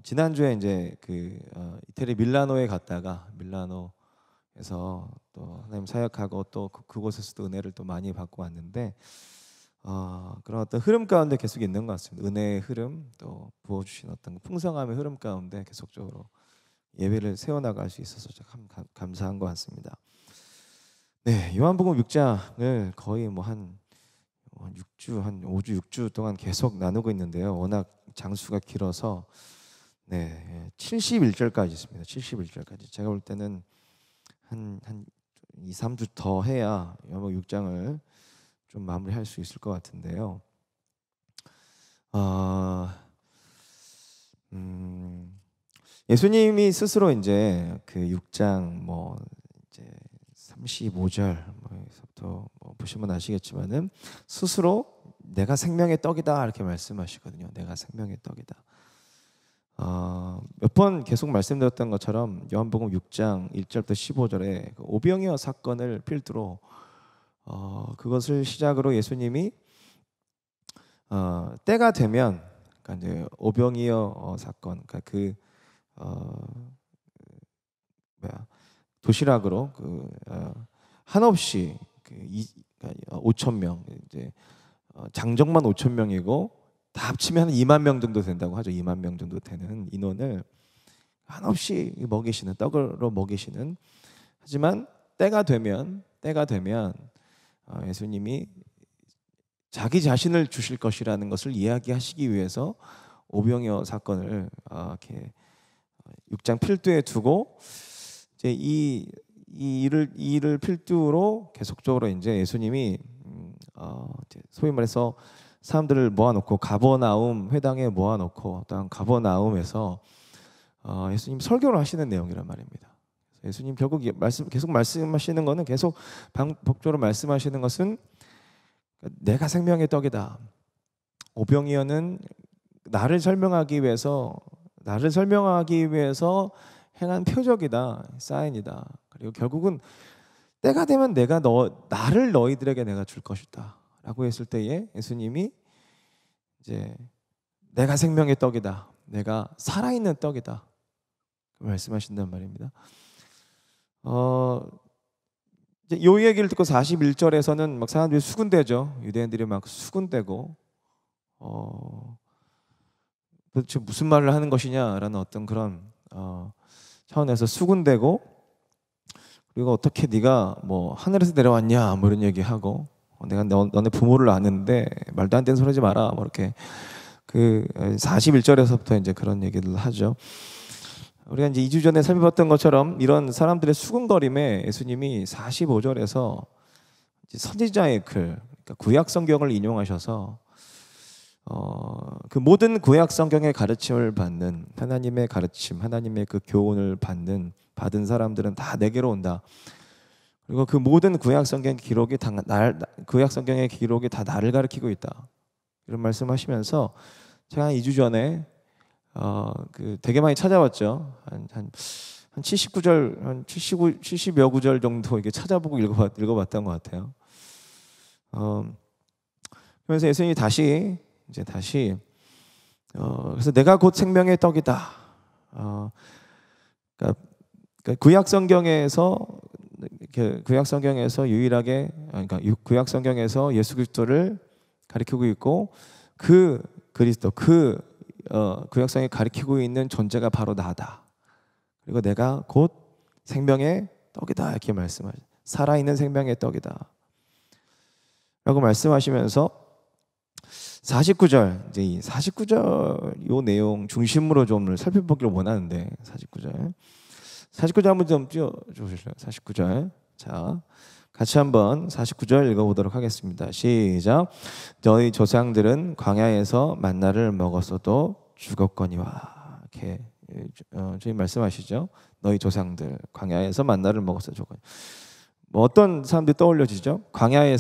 지난주에 이제 이태리 밀라노에 갔다가 밀라노에서 또 하나님 사역하고 또 그곳에서도 은혜를 또 많이 받고 왔는데 그런 어떤 흐름 가운데 계속 있는 것 같습니다. 은혜의 흐름, 또 부어주신 어떤 풍성함의 흐름 가운데 계속적으로 예배를 세워나갈 수 있어서 참 감사한 것 같습니다. 네, 요한복음 6장을 거의 뭐 한 6주, 한 5주, 6주 동안 계속 나누고 있는데요. 워낙 장수가 길어서 71절까지 있습니다. 71절까지. 제가 볼 때는 한 2, 3주 더 해야 요한복음 6장을 좀 마무리할 수 있을 것 같은데요. 예수님이 스스로 이제 그 6장 이제 35절부터 보시면 아시겠지만은 스스로 내가 생명의 떡이다 이렇게 말씀하시거든요. 내가 생명의 떡이다. 몇 번 계속 말씀드렸던 것처럼 요한복음 6장 1절부터 15절에 그 오병이어 사건을 필두로 그것을 시작으로 예수님이 때가 되면, 그러니까 이제 오병이어 사건, 그러니까 도시락으로 한없이 5천 명, 이제 장정만 5천 명이고 다 합치면 2만 명 정도 된다고 하죠. 2만 명 정도 되는 인원을 한없이 먹이시는, 떡으로 먹이시는. 하지만 때가 되면 예수님이 자기 자신을 주실 것이라는 것을 이야기하시기 위해서 오병이어 사건을 이렇게 6장 필두에 두고 이제 이 일을 필두로 계속적으로 이제 예수님이 소위 말해서 사람들을 모아놓고 가버나움 회당에 모아놓고 어떤 가버나움에서 예수님 설교를 하시는 내용이란 말입니다. 예수님 결국 계속 말씀하시는 것은, 계속 반복적으로 말씀하시는 것은 내가 생명의 떡이다. 오병이어는 나를 설명하기 위해서 행한 표적이다, 사인이다. 그리고 결국은 때가 되면 나를 너희들에게 내가 줄 것이다 라고 했을 때에 예수님이 이제 내가 생명의 떡이다, 내가 살아있는 떡이다 말씀하신단 말입니다. 이제 요 얘기를 듣고 41절에서는 막 사람들이 수군대죠. 유대인들이 막 수군대고 도대체 무슨 말을 하는 것이냐라는 어떤 그런 차원에서 수군대고, 그리고 어떻게 네가 하늘에서 내려왔냐 이런 얘기하고, 내가 너네 부모를 아는데 말도 안 되는 소리 하지 마라 이렇게 41절에서부터 이제 그런 얘기를 하죠. 우리가 이제 2주 전에 살펴봤던 것처럼 이런 사람들의 수군거림에 예수님이 45절에서 선지자의 글, 그러니까 구약 성경을 인용하셔서 그 모든 구약 성경의 가르침을 받는 하나님의 가르침, 하나님의 그 교훈을 받은 사람들은 다 내게로 온다. 그리고 그 모든 구약 성경의 기록이 다 나를 가리키고 있다. 이런 말씀하시면서 제가 한 2주 전에 되게 많이 찾아봤죠. 한 79절, 한 70여 구절 정도 이게 찾아보고 읽어봤던 것 같아요. 그래서 예수님이 다시 그래서 내가 곧 생명의 떡이다. 그러니까 구약 성경에서 유일하게, 그러니까 구약 성경에서 예수 그리스도를 가리키고 있고 그 그리스도, 구약 성경이 가리키고 있는 존재가 바로 나다. 그리고 내가 곧 생명의 떡이다 이렇게 말씀하죠. 살아있는 생명의 떡이다 라고 말씀하시면서 49절, 이제 이 49절 요 내용 중심으로 좀 살펴보기를 원하는데, 49절 한번 좀 띄워주실래요? 49절. 자, 같이 한번 49절 읽어보도록 하겠습니다. 시작. 너희 조상들은 광야에서 만나를 먹었어도 죽었거니와. 이렇게 주님 말씀하시죠. 너희 조상들 광야에서 만나를 먹었어도 죽었거니. 어떤 사람들이 떠올려지죠? 광야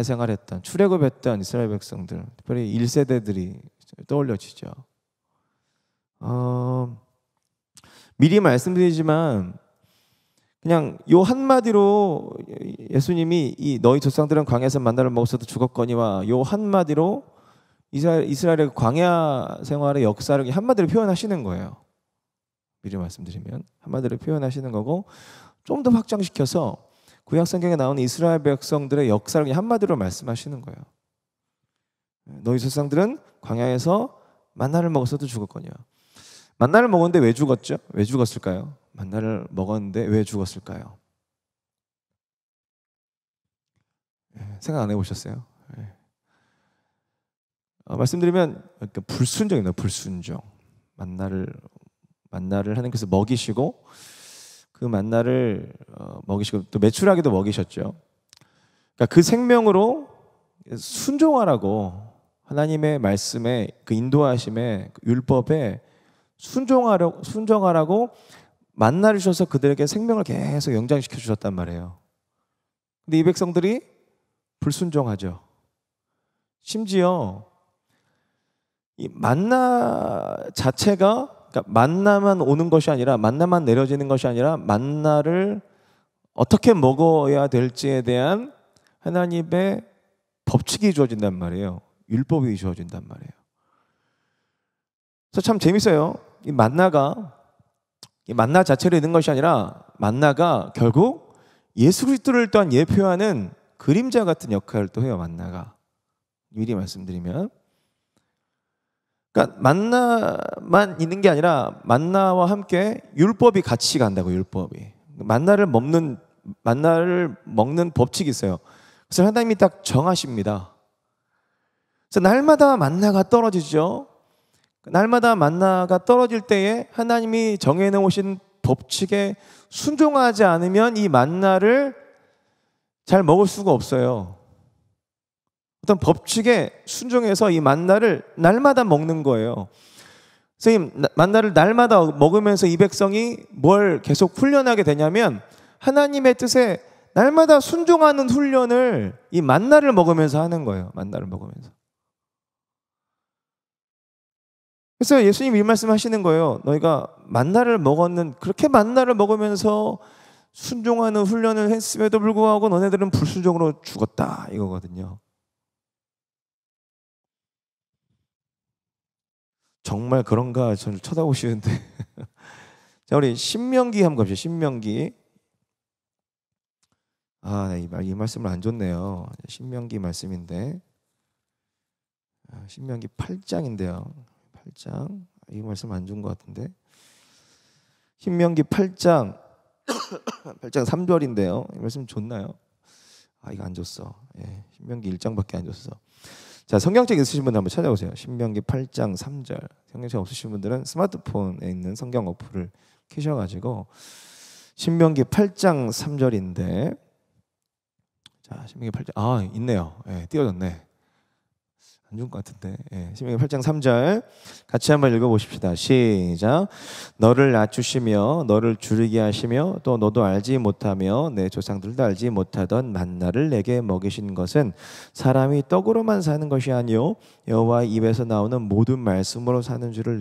생활했던, 출애굽했던 이스라엘 백성들, 특별히 1세대들이 떠올려지죠. 미리 말씀드리지만 그냥 요 한마디로 예수님이 이 너희 조상들은 광야에서 만나를 먹었어도 죽었거니와 요 한마디로 이스라엘의 광야 생활의 역사를 한마디로 표현하시는 거예요. 미리 말씀드리면 한마디로 표현하시는 거고, 좀 더 확장시켜서 구약 성경에 나오는 이스라엘 백성들의 역사를 한마디로 말씀하시는 거예요. 너희 조상들은 광야에서 만나를 먹었어도 죽었거니와. 만나를 먹었는데 왜 죽었죠? 왜 죽었을까요? 만나를 먹었는데 왜 죽었을까요? 생각 안 해보셨어요? 말씀드리면 불순종이에요. 불순종. 만나를 하나님께서 먹이시고, 그 만나를 먹이시고 또 메추라기도 먹이셨죠. 그러니까 그 생명으로 순종하라고, 하나님의 말씀에, 그 인도하심에, 그 율법에 순종하라고 만나를 주셔서 그들에게 생명을 계속 영장시켜 주셨단 말이에요. 근데 이 백성들이 불순종하죠. 심지어 이 만나 자체가, 그러니까 만나만 오는 것이 아니라, 만나만 내려지는 것이 아니라 만나를 어떻게 먹어야 될지에 대한 하나님의 법칙이 주어진단 말이에요. 율법이 주어진단 말이에요. 그래서 참 재밌어요. 이 만나 자체로 있는 것이 아니라, 만나가 결국 예수 그리스도를 또한 예표하는 그림자 같은 역할을 또 해요. 만나가. 미리 말씀드리면, 그러니까 만나만 있는 게 아니라 만나와 함께 율법이 같이 간다고. 율법이 만나를 먹는 법칙이 있어요. 그래서 하나님이 딱 정하십니다. 그래서 날마다 만나가 떨어지죠. 날마다 만나가 떨어질 때에 하나님이 정해놓으신 법칙에 순종하지 않으면 이 만나를 잘 먹을 수가 없어요. 어떤 법칙에 순종해서 이 만나를 날마다 먹는 거예요. 선생님, 만나를 날마다 먹으면서 이 백성이 뭘 계속 훈련하게 되냐면, 하나님의 뜻에 날마다 순종하는 훈련을 이 만나를 먹으면서 하는 거예요. 만나를 먹으면서. 그래서 예수님 이 말씀하시는 거예요. 너희가 그렇게 만나를 먹으면서 순종하는 훈련을 했음에도 불구하고 너네들은 불순종으로 죽었다, 이거거든요. 정말 그런가 저를 쳐다보시는데 자, 우리 신명기 한번 갑시다. 신명기. 이 말씀을 안 줬네요. 신명기 말씀인데, 신명기 8장인데요. 8장. 이 말씀 안 준 것 같은데. 신명기 8장 8장 3절인데요. 이 말씀 줬나요? 이거 안 줬어. 신명기 1장밖에 안 줬어. 자, 성경책 있으신 분들 한번 찾아보세요. 신명기 8장 3절. 성경책 없으신 분들은 스마트폰에 있는 성경 어플을 켜셔가지고 신명기 8장 3절인데, 자, 신명기 8장, 있네요. 띄워졌네. 안 좋은 것 같은데. 신명기 8장 3절 같이 한번 읽어보십시다. 시작. 너를 낮추시며 너를 주르게 하시며 또 너도 알지 못하며 내 조상들도 알지 못하던 만나를 내게 먹이신 것은 사람이 떡으로만 사는 것이 아니요 여호와의 입에서 나오는 모든 말씀으로 사는 줄을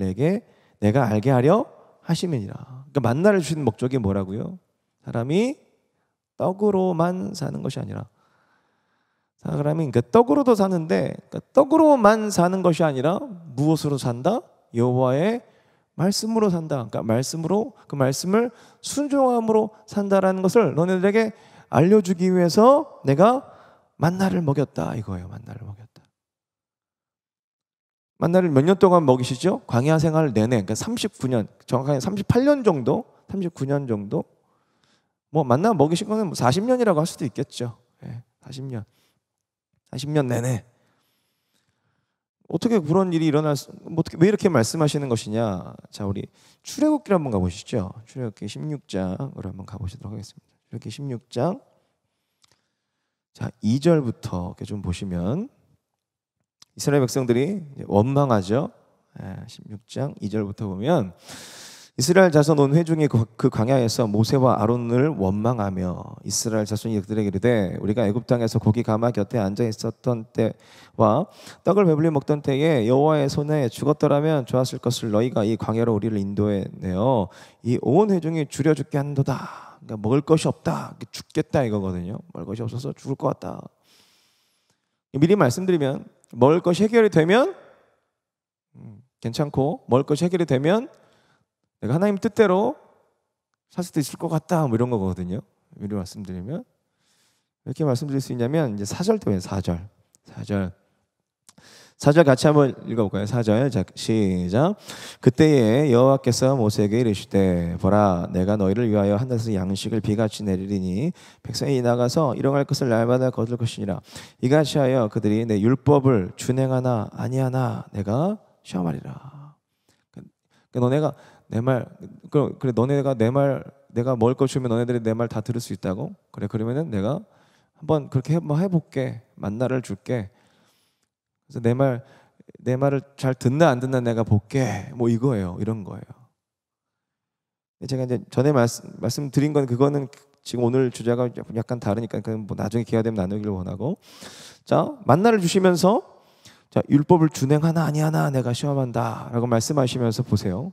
내가 알게 하려 하심이니라. 그러니까 만나를 주시는 목적이 뭐라고요? 사람이 떡으로만 사는 것이 아니라, 사람이 그러니까 떡으로도 사는데, 그러니까 떡으로만 사는 것이 아니라 무엇으로 산다? 여호와의 말씀으로 산다. 그러니까 그 말씀을 순종함으로 산다라는 것을 너네들에게 알려주기 위해서 내가 만나를 먹였다, 이거예요. 만나를 먹였다. 만나를 몇 년 동안 먹이시죠? 광야 생활 내내, 그러니까 39년, 정확하게 38년 정도, 39년 정도. 뭐 만나 먹이신 거는 40년이라고 할 수도 있겠죠. 40년 내내. 어떻게 그런 일이 왜 이렇게 말씀하시는 것이냐? 자, 우리 출애굽기를 한번 가보시죠. 출애굽기 16장으로 한번 가보시도록 하겠습니다. 출애굽기 16장. 자, 2절부터 이렇게 좀 보시면 이스라엘 백성들이 원망하죠. 16장 2절부터 보면, 이스라엘 자손 온 회중이 그 광야에서 모세와 아론을 원망하며 이스라엘 자손이 그들에게 이르되 우리가 애굽 땅에서 고기 가마 곁에 앉아 있었던 때와 떡을 배불리 먹던 때에 여호와의 손에 죽었더라면 좋았을 것을 너희가 이 광야로 우리를 인도해 내어 이 온 회중이 줄여 죽게 한도다. 그러니까 먹을 것이 없다, 죽겠다 이거거든요. 먹을 것이 없어서 죽을 것 같다. 미리 말씀드리면, 먹을 것이 해결이 되면 괜찮고 먹을 것이 해결이 되면 내가 하나님 뜻대로 살 수도 있을 것 같다 뭐 이런 거거든요. 미리 말씀드리면 이렇게 말씀드릴 수 있냐면 이제 4절 때문에 4절 같이 한번 읽어볼까요? 4절 자, 시작. 그때에 여호와께서 모세에게 이르시되 보라 내가 너희를 위하여 하늘에서 양식을 비같이 내리리니 백성이 나가서 일용할 것을 날마다 거둘 것이니라. 이같이 하여 그들이 내 율법을 준행하나 아니하나 내가 시험하리라. 너네가 내 말 그래 너네가 내 말 내가 먹을 걸 주면 너네들이 내 말 다 들을 수 있다고? 그래 그러면은 내가 한번 그렇게 해볼게. 만나를 줄게. 그래서 내 말을 잘 듣나 안 듣나 내가 볼게. 뭐 이거예요. 이런 거예요. 제가 이제 전에 말씀드린 건 그거는 지금 오늘 주제가 약간 다르니까 뭐 나중에 기회가 되면 나누기를 원하고, 자 만나를 주시면서 자 율법을 준행하나 아니하나 내가 시험한다라고 말씀하시면서 보세요.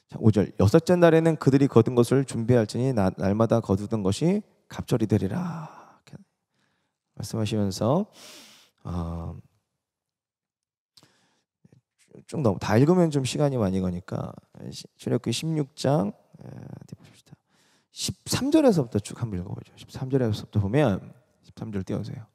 자 5절 여섯째 날에는 그들이 거둔 것을 준비할지니 날마다 거두던 것이 갑절이 되리라. 말씀하시면서 쭉 너무 다 읽으면 좀 시간이 많이 가니까 출애굽기 16장 13절에서부터 쭉 한번 읽어보죠. 13절에서부터 보면 13절 띄워주세요.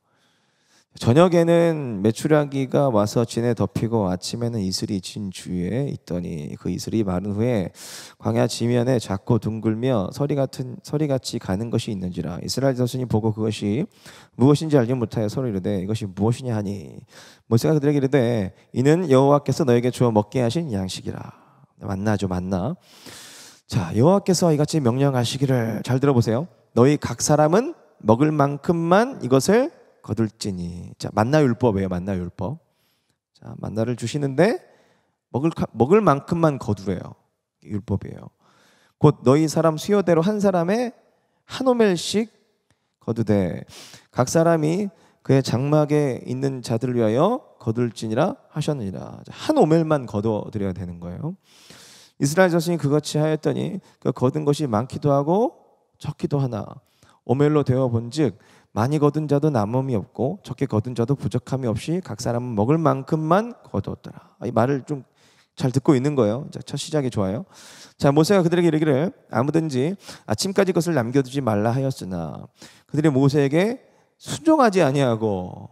저녁에는 메추라기가 와서 진에 덮이고 아침에는 이슬이 진 주위에 있더니 그 이슬이 마른 후에 광야 지면에 작고 둥글며 서리같이 가는 것이 있는지라. 이스라엘 자손이 보고 그것이 무엇인지 알지 못하여 서로 이르되 이것이 무엇이냐 하니 모세가 그들에게 이르되 이는 여호와께서 너에게 주어 먹게 하신 양식이라. 만나죠, 만나. 자 여호와께서 이같이 명령하시기를, 잘 들어보세요. 너희 각 사람은 먹을 만큼만 이것을 거둘지니. 자 만나 율법이에요. 만나 율법. 자 만나를 주시는데 먹을 만큼만 거두래요. 율법이에요. 곧 너희 사람 수요대로 한 사람에 한 오멜씩 거두되 각 사람이 그의 장막에 있는 자들을 위하여 거둘지니라 하셨느니라. 한 오멜만 거둬드려야 되는 거예요. 이스라엘 자손이 그같이 하였더니 그 거둔 것이 많기도 하고 적기도 하나 오멜로 되어 본즉 많이 거둔 자도 남음이 없고 적게 거둔 자도 부족함이 없이 각 사람은 먹을 만큼만 거두었더라. 이 말을 좀 잘 듣고 있는 거예요. 자, 첫 시작이 좋아요. 자 모세가 그들에게 이르기를 아무든지 아침까지 것을 남겨두지 말라 하였으나 그들이 모세에게 순종하지 아니하고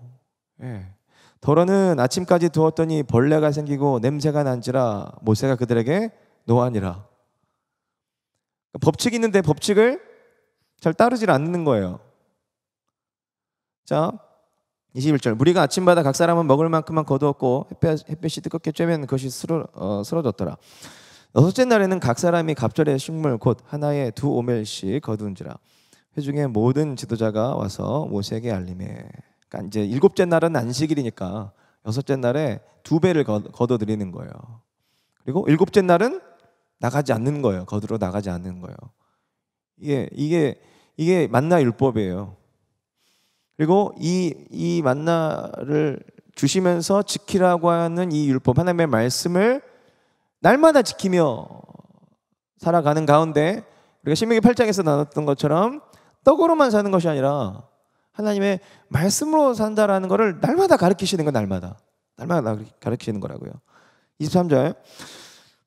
더러는 아침까지 두었더니 벌레가 생기고 냄새가 난지라 모세가 그들에게 노하니라. 법칙이 있는데 법칙을 잘 따르질 않는 거예요. 자 21절 무리가 아침마다 각 사람은 먹을 만큼만 거두었고 햇볕이 뜨겁게 쬐면 그것이 쓰러졌더라. 여섯째 날에는 각 사람이 갑절의 식물 곧 하나에 2오멜씩 거두은지라. 회중의 모든 지도자가 와서 모세에게 알림해. 그러니까 이제 일곱째 날은 안식일이니까 여섯째 날에 2배를 거둬들이는 거예요. 그리고 일곱째 날은 나가지 않는 거예요. 거두러 나가지 않는 거예요. 이게 만나 율법이에요. 그리고 이 만나를 주시면서 지키라고 하는 이 율법, 하나님의 말씀을 날마다 지키며 살아가는 가운데 우리가 신명기 8장에서 나눴던 것처럼 떡으로만 사는 것이 아니라 하나님의 말씀으로 산다라는 것을 날마다 가르치시는 거. 날마다 가르치시는 거라고요. 23절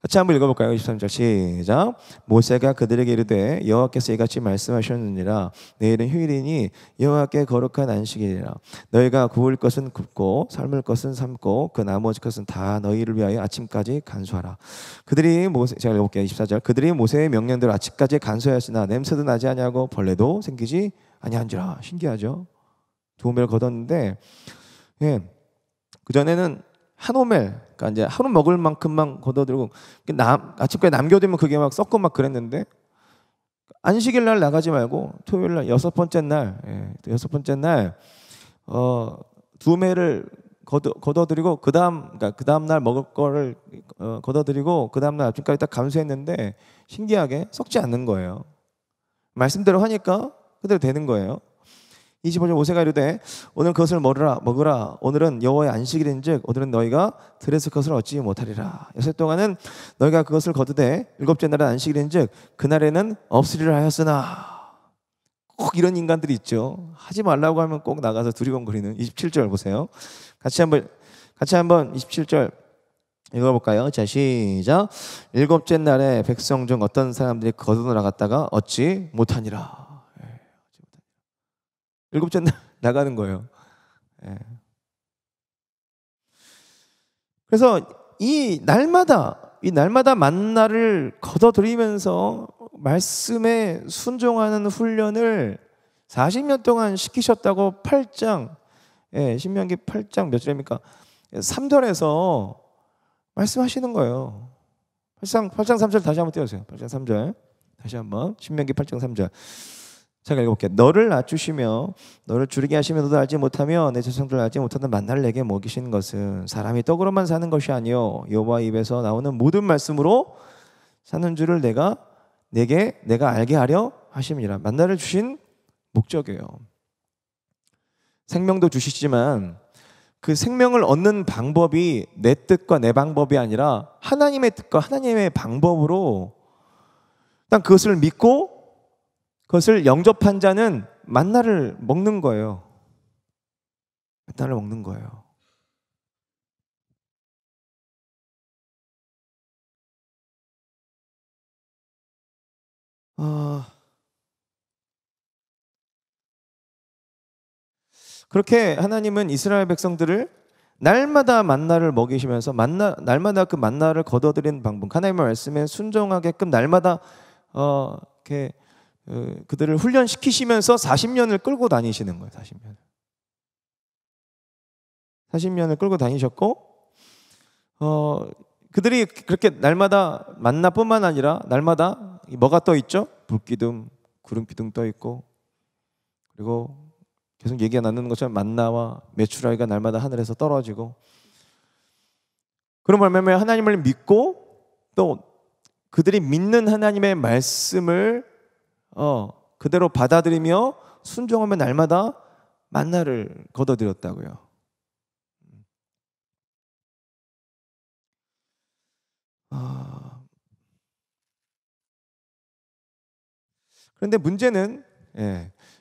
같이 한번 읽어볼까요? 23절 시작. 모세가 그들에게 이르되 여호와께서 이같이 말씀하셨느니라. 내일은 휴일이니 여호와께 거룩한 안식일이라. 너희가 구울 것은 굽고 삶을 것은 삶고 그 나머지 것은 다 너희를 위하여 아침까지 간수하라. 제가 읽어볼게요. 24절 그들이 모세의 명령대로 아침까지 간수하였으나 냄새도 나지 아니하고 벌레도 생기지 아니한지라. 신기하죠? 2오멜 거뒀는데 그전에는 한 오멜, 그러니까 이제 하루 먹을 만큼만 거둬들고 아침까지 남겨두면 그게 막 썩고 막 그랬는데 안식일 날 나가지 말고 토요일 날 여섯 번째 날 2오멜을 거둬들이고 그 다음 날 먹을 거를 거둬들이고 그 다음 날 아침까지 딱 감수했는데 신기하게 썩지 않는 거예요. 말씀대로 하니까 그대로 되는 거예요. 25절 모세가 이르되 오늘 그것을 먹으라. 오늘은 여호와의 안식일인즉 오늘은 너희가 들에서 그것을 얻지 못하리라. 여섯 동안은 너희가 그것을 거두되 일곱째 날은 안식일인즉 그날에는 없으리라 하였으나. 꼭 이런 인간들이 있죠. 하지 말라고 하면 꼭 나가서 두리번거리는. 27절 보세요. 같이 한번 27절 읽어볼까요? 자, 시작. 일곱째 날에 백성 중 어떤 사람들이 거두어 나갔다가 얻지 못하니라. 예, 일곱째 날 나가는 거예요. 예. 그래서 이 날마다 만나를 거둬들이면서 말씀에 순종하는 훈련을 40년 동안 시키셨다고 8장, 신명기 8장 몇 절입니까? 3절에서 말씀하시는 거예요. 8장 3절 다시 한번 띄워주세요. 8장 3절 다시 한번 신명기 8장 3절 제가 읽어볼게요. 너를 낮추시며 너를 줄이게 하시며 너도 알지 못하며 내 자손들 알지 못하는 만나를 내게 먹이시는 것은 사람이 떡으로만 사는 것이 아니요 여호와 입에서 나오는 모든 말씀으로 사는 줄을 내가 알게 하려 하심이라. 만나를 주신 목적이에요. 생명도 주시지만 그 생명을 얻는 방법이 내 뜻과 내 방법이 아니라 하나님의 뜻과 하나님의 방법으로 일단 그것을 믿고 그것을 영접한 자는 만나를 먹는 거예요. 만나를 먹는 거예요. 그렇게 하나님은 이스라엘 백성들을 날마다 만나를 먹이시면서 날마다 그 만나를 거둬들이는 방법, 하나님의 말씀에 순종하게끔 날마다 이렇게 그들을 훈련시키시면서 40년을 끌고 다니시는 거예요. 40년을 끌고 다니셨고 그들이 그렇게 날마다 만나뿐만 아니라 날마다 뭐가 떠 있죠? 불기둥, 구름기둥 떠 있고 그리고 계속 얘기가 나누는 것처럼 만나와 메추라기가 날마다 하늘에서 떨어지고 그런 말씀에 하나님을 믿고 또 그들이 믿는 하나님의 말씀을 그대로 받아들이며 순종하며 날마다 만나를 거둬들였다고요. 그런데 문제는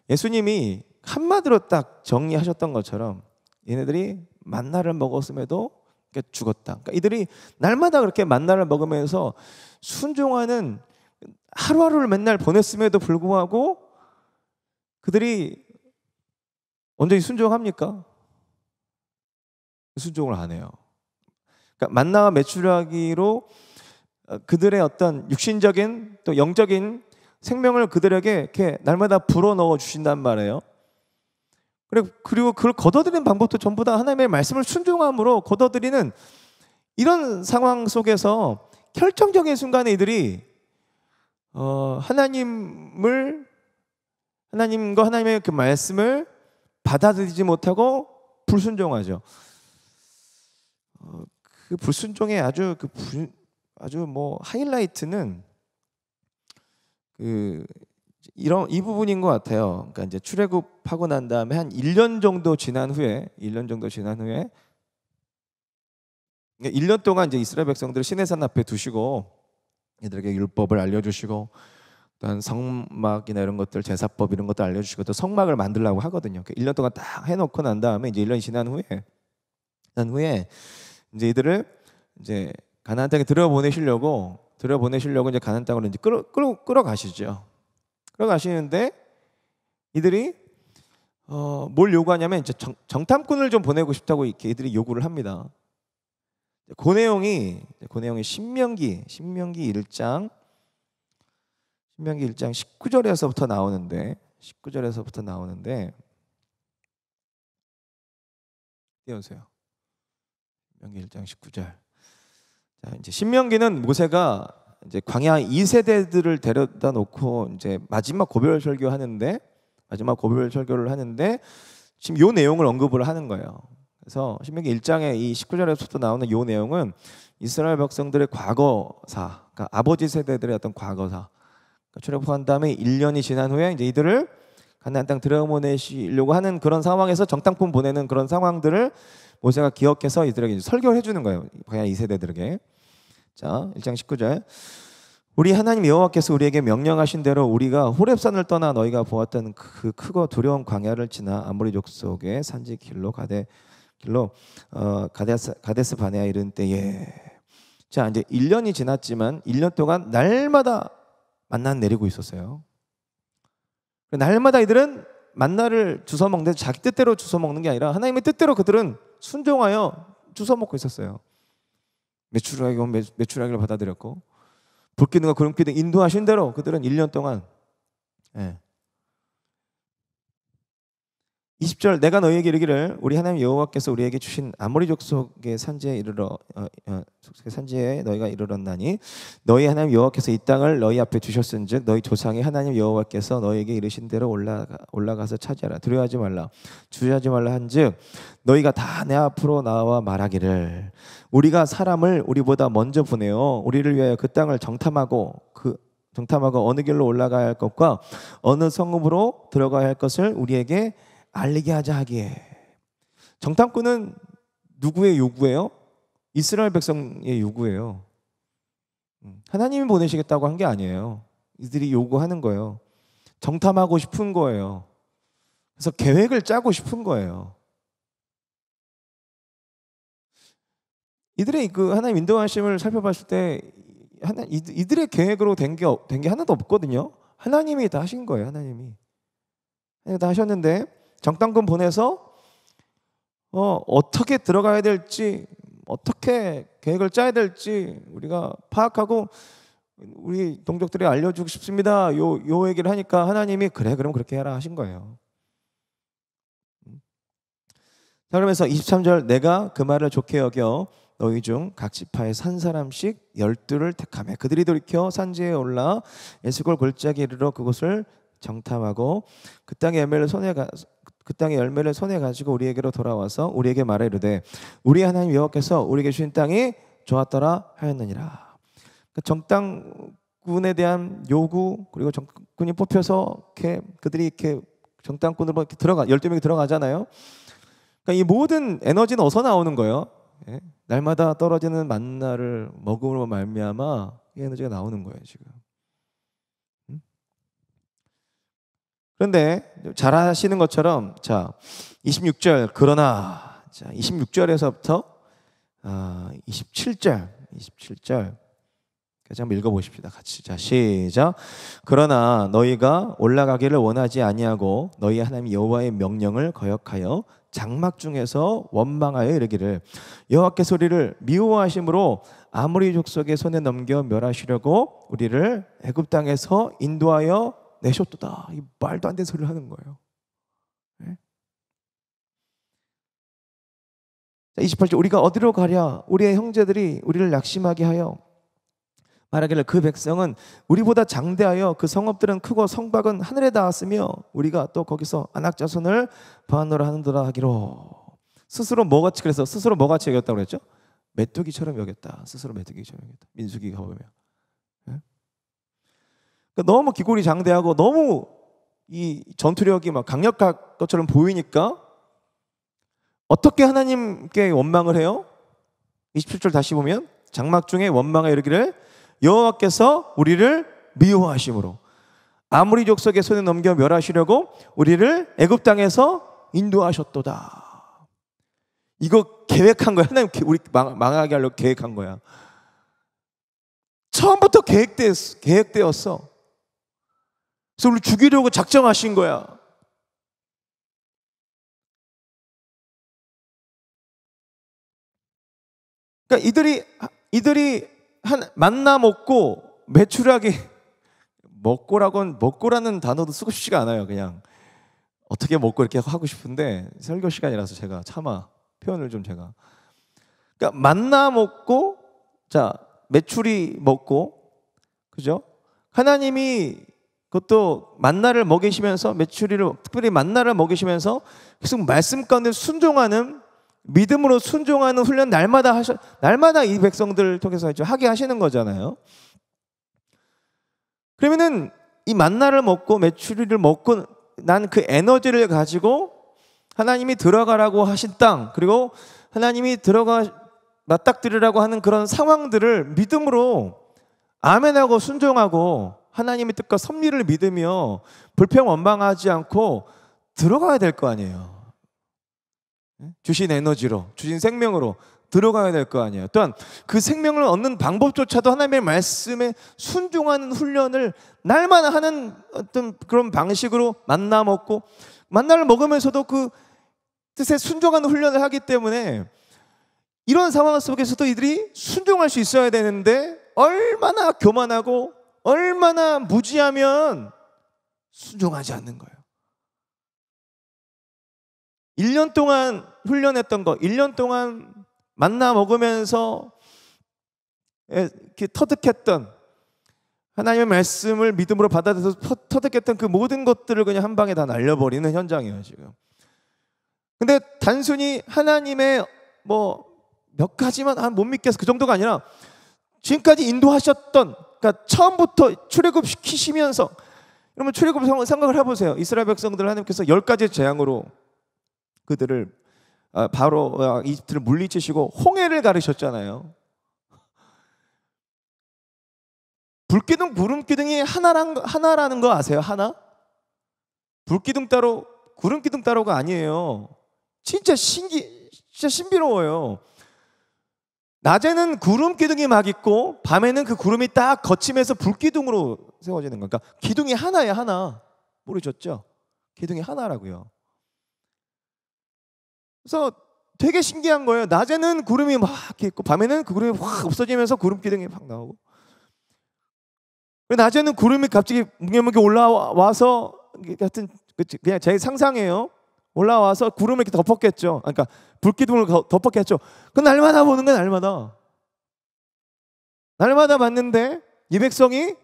예수님이 한마디로 딱 정리하셨던 것처럼 얘네들이 만나를 먹었음에도 죽었다. 그러니까 이들이 날마다 그렇게 만나를 먹으면서 순종하는 하루하루를 맨날 보냈음에도 불구하고 그들이 온전히 순종합니까? 순종을 안 해요. 그러니까 만나와 메추라기로 그들의 어떤 육신적인 또 영적인 생명을 그들에게 이렇게 날마다 불어넣어 주신단 말이에요. 그리고 그걸 거둬들이는 방법도 전부 다 하나님의 말씀을 순종함으로 거둬들이는 이런 상황 속에서 결정적인 순간에 이들이 하나님과 하나님의 그 말씀을 받아들이지 못하고 불순종하죠. 그 불순종의 아주 뭐 하이라이트는 이 부분인 것 같아요. 그러니까 이제 출애굽하고 난 다음에 한 1년 정도 지난 후에 1년 동안 이제 이스라엘 백성들을 시내산 앞에 두시고 이들에게 율법을 알려주시고 또한 성막이나 이런 것들 제사법 이런 것도 알려주시고 또 성막을 만들려고 하거든요. 1년 동안 딱 해놓고 난 다음에 이제 1년이 지난 후에 이제 이들을 이제 가나안 땅에 들여보내시려고 이제 가나안 땅으로 이제 끌어가시죠. 끌어가시는데 이들이 뭘 요구하냐면 이제 정탐꾼을 좀 보내고 싶다고 이렇게 이들이 요구를 합니다. 그 내용이 신명기 1장 19절에서부터 나오는데 띄워주세요. 신명기 1장 19절. 자, 이제 신명기는 모세가 이제 광야 2세대들을 데려다 놓고 이제 마지막 고별 설교를 하는데 지금 요 내용을 언급을 하는 거예요. 그래서 신명기 1장의 이 19절에서부터 나오는 요 내용은 이스라엘 백성들의 과거사, 그러니까 아버지 세대들의 어떤 과거사. 그러니까 출애굽한 다음에 1년이 지난 후에 이제 이들을 가나안 땅 들여보내시려고 하는 그런 상황에서 정탐꾼 보내는 그런 상황들을 모세가 기억해서 이들에게 이제 설교를 해주는 거예요. 광야 2세대들에게. 자, 1장 19절. 우리 하나님 여호와께서 우리에게 명령하신 대로 우리가 호렙산을 떠나 너희가 보았던 그 크고 두려운 광야를 지나 아모리 족속의 산지 길로 가데스 바네아 이른 때에 자, 이제 1년이 지났지만 1년 동안 날마다 만나는 내리고 있었어요. 날마다 이들은 만나를 주워 먹는데 자기 뜻대로 주워 먹는 게 아니라 하나님의 뜻대로 그들은 순종하여 주워 먹고 있었어요. 메추라기 오면 메추라기를 받아들였고, 불기둥과 구름기둥 인도하신 대로 그들은 1년 동안 20절 내가 너희에게 이르기를 우리 하나님 여호와께서 우리에게 주신 아모리 족속의 산지에 산지에 너희가 이르렀나니 너희 하나님 여호와께서 이 땅을 너희 앞에 주셨은즉 너희 조상의 하나님 여호와께서 너희에게 이르신 대로 올라가서 차지하라. 두려워하지 말라, 주저하지 말라 한즉 너희가 다 내 앞으로 나와 말하기를 우리가 사람을 우리보다 먼저 보내어 우리를 위하여 그 땅을 정탐하고 어느 길로 올라가야 할 것과 어느 성읍으로 들어가야 할 것을 우리에게 알리게 하자 하기에. 정탐꾼은 누구의 요구예요? 이스라엘 백성의 요구예요. 하나님이 보내시겠다고 한 게 아니에요. 이들이 요구하는 거예요. 정탐하고 싶은 거예요. 그래서 계획을 짜고 싶은 거예요. 이들의 그 하나님 인도하심을 살펴봤을 때 이들의 계획으로 된 게 하나도 없거든요. 하나님이 다 하신 거예요. 하나님이 다 하셨는데 정탐꾼 보내서 어떻게 들어가야 될지, 어떻게 계획을 짜야 될지 우리가 파악하고 우리 동족들이 알려주고 싶습니다. 요 얘기를 하니까 하나님이 그래 그럼 그렇게 해라 하신 거예요. 자, 그러면서 23절 내가 그 말을 좋게 여겨 너희 중 각 지파에 산 사람씩 12를 택하며 그들이 돌이켜 산지에 올라 에스골 골짜기에 이르러 그곳을 정탐하고 그 땅의 열매를 손에 가지고 우리에게로 돌아와서 우리에게 말하 이르되 우리 하나님 여호와께서 우리에게 주신 땅이 좋았더라 하였느니라. 정탐꾼에 대한 요구, 그리고 정탐꾼이 뽑혀서 그들이 이렇게 정탐꾼으로 이렇게 12명이 들어가잖아요. 그러니까 이 모든 에너지는 어디서 나오는 거예요? 날마다 떨어지는 만나를 먹음으로 말미암아 이 에너지가 나오는 거예요, 지금. 그런데 잘 아시는 것처럼 자 26절 그러나 자 26절에서부터 27절까지 한번 읽어보십시다. 같이. 자 시작. 그러나 너희가 올라가기를 원하지 아니하고 너희 하나님 여호와의 명령을 거역하여 장막 중에서 원망하여 이르기를 여호와께서 우리를 미워하심으로 아모리 족속의 손에 넘겨 멸하시려고 우리를 애굽 땅에서 인도하여 내셨도다. 이 말도 안 되는 소리를 하는 거예요. 네? 28절 우리가 어디로 가랴? 우리의 형제들이 우리를 낙심하게 하여 말하기를 그 백성은 우리보다 장대하여 그 성읍들은 크고 성곽은 하늘에 닿았으며 우리가 또 거기서 아낙 자손을 반노라 하는도다 하기로. 스스로 뭐같이 그래서 스스로 뭐같이 여겼다고 그랬죠? 메뚜기처럼 여겼다. 스스로 메뚜기처럼 여겼다. 민수기 가보면. 네? 그러니까 너무 기골이 장대하고 너무 이 전투력이 막 강력할 것처럼 보이니까 어떻게 하나님께 원망을 해요? 27절 다시 보면 장막 중에 원망하여 이르기를 여호와께서 우리를 미워하심으로 아모리 족속의 손에 넘겨 멸하시려고 우리를 애굽 땅에서 인도하셨도다. 이거 계획한 거야. 하나님 우리 망하게 하려고 계획한 거야. 처음부터 계획되었어. 그래서 우리 죽이려고 작정하신 거야. 그러니까 이들이 만나 먹고 메추라기 먹고라는 단어도 쓰고 싶지가 않아요. 그냥 어떻게 먹고 이렇게 하고 싶은데 설교 시간이라서 제가 차마 표현을 좀 제가. 그러니까 만나 먹고 자 메추리 먹고 그죠? 하나님이 그것도 만나를 먹이시면서 메추리를 특별히 만나를 먹이시면서 계속 말씀 가운데 순종하는 믿음으로 순종하는 훈련 날마다 이 백성들을 통해서 하게 하시는 거잖아요. 그러면은 이 만나를 먹고 메추리를 먹고 난 그 에너지를 가지고 하나님이 들어가라고 하신 땅 그리고 하나님이 맞닥뜨리라고 하는 그런 상황들을 믿음으로 아멘하고 순종하고 하나님의 뜻과 섭리를 믿으며 불평원망하지 않고 들어가야 될 거 아니에요. 주신 에너지로, 주신 생명으로 들어가야 될 거 아니에요. 또한 그 생명을 얻는 방법조차도 하나님의 말씀에 순종하는 훈련을 날마다 하는 어떤 그런 방식으로 만나 먹고, 만나를 먹으면서도 그 뜻에 순종하는 훈련을 하기 때문에 이런 상황 속에서도 이들이 순종할 수 있어야 되는데, 얼마나 교만하고 얼마나 무지하면 순종하지 않는 거예요. 1년 동안 훈련했던 거, 1년 동안 만나 먹으면서 이렇게 터득했던 하나님의 말씀을 믿음으로 받아들여서 터득했던 그 모든 것들을 그냥 한 방에 다 날려버리는 현장이에요 지금. 근데 단순히 하나님의 뭐 몇 가지만 못 믿겠어 그 정도가 아니라, 지금까지 인도하셨던, 그러니까 처음부터 출애굽시키시면서, 여러분 출애굽 생각을 해보세요. 이스라엘 백성들 하나님께서 10가지 재앙으로 그들을 바로 이집트를 물리치시고 홍해를 가르셨잖아요. 불기둥 구름기둥이 하나라는 거 아세요? 하나? 불기둥 따로 구름기둥 따로가 아니에요. 진짜 신비로워요. 낮에는 구름기둥이 막 있고 밤에는 그 구름이 딱 거치면서 불기둥으로 세워지는 거니까, 기둥이 하나야, 하나. 모르셨죠? 기둥이 하나라고요. 그래서 되게 신기한 거예요. 낮에는 구름이 막 있고 밤에는 그 구름이 확 없어지면서 구름 기둥이 확 나오고, 낮에는 구름이 갑자기 뭉게뭉게 올라와서, 하여튼 그냥 제 상상이에요. 올라와서 구름을 이렇게 덮었겠죠. 그러니까 불기둥을 덮었겠죠. 그 날마다 보는 거야, 날마다. 날마다 봤는데 이 백성이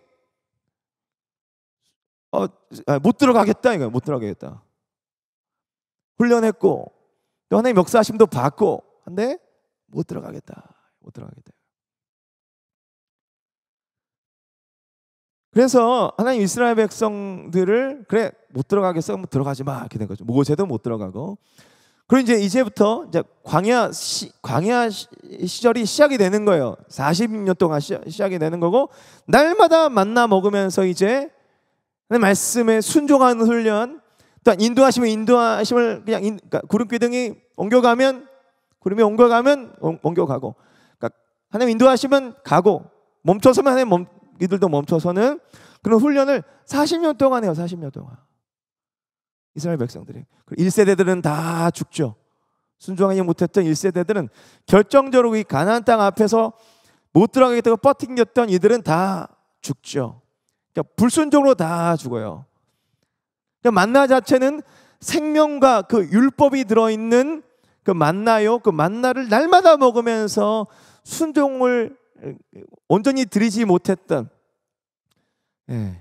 못 들어가겠다 이거야. 못 들어가겠다. 훈련했고 또 하나님 역사하심도 받고 한데 못 들어가겠다. 못 들어가겠다. 그래서 하나님 이스라엘 백성들을, 그래 못 들어가겠어, 그럼 들어가지 마 이렇게 된 거죠. 모세도 못 들어가고. 그리고 이제부터 광야 시절이 시작이 되는 거예요. 40년 동안 시작이 되는 거고, 날마다 만나 먹으면서 이제 말씀에 순종하는 훈련, 또 인도하심을 그냥 그러니까 구름 기둥이 옮겨가면 구름이 옮겨가면 옮겨가고, 그러니까 하나님 인도하시면 가고, 멈춰서면 하나님 이들도 멈춰서는 그런 훈련을 40년 동안 해요. 40년 동안 이스라엘 백성들이. 1세대들은 다 죽죠. 순종하지 못했던 1세대들은 결정적으로 이 가나안 땅 앞에서 못 들어가겠다고 버팅겼던 이들은 다 죽죠. 그러니까 불순종으로 다 죽어요. 그러니까 만나 자체는 생명과 그 율법이 들어있는 그 만나요. 그 만나를 날마다 먹으면서 순종을 온전히 드리지 못했던,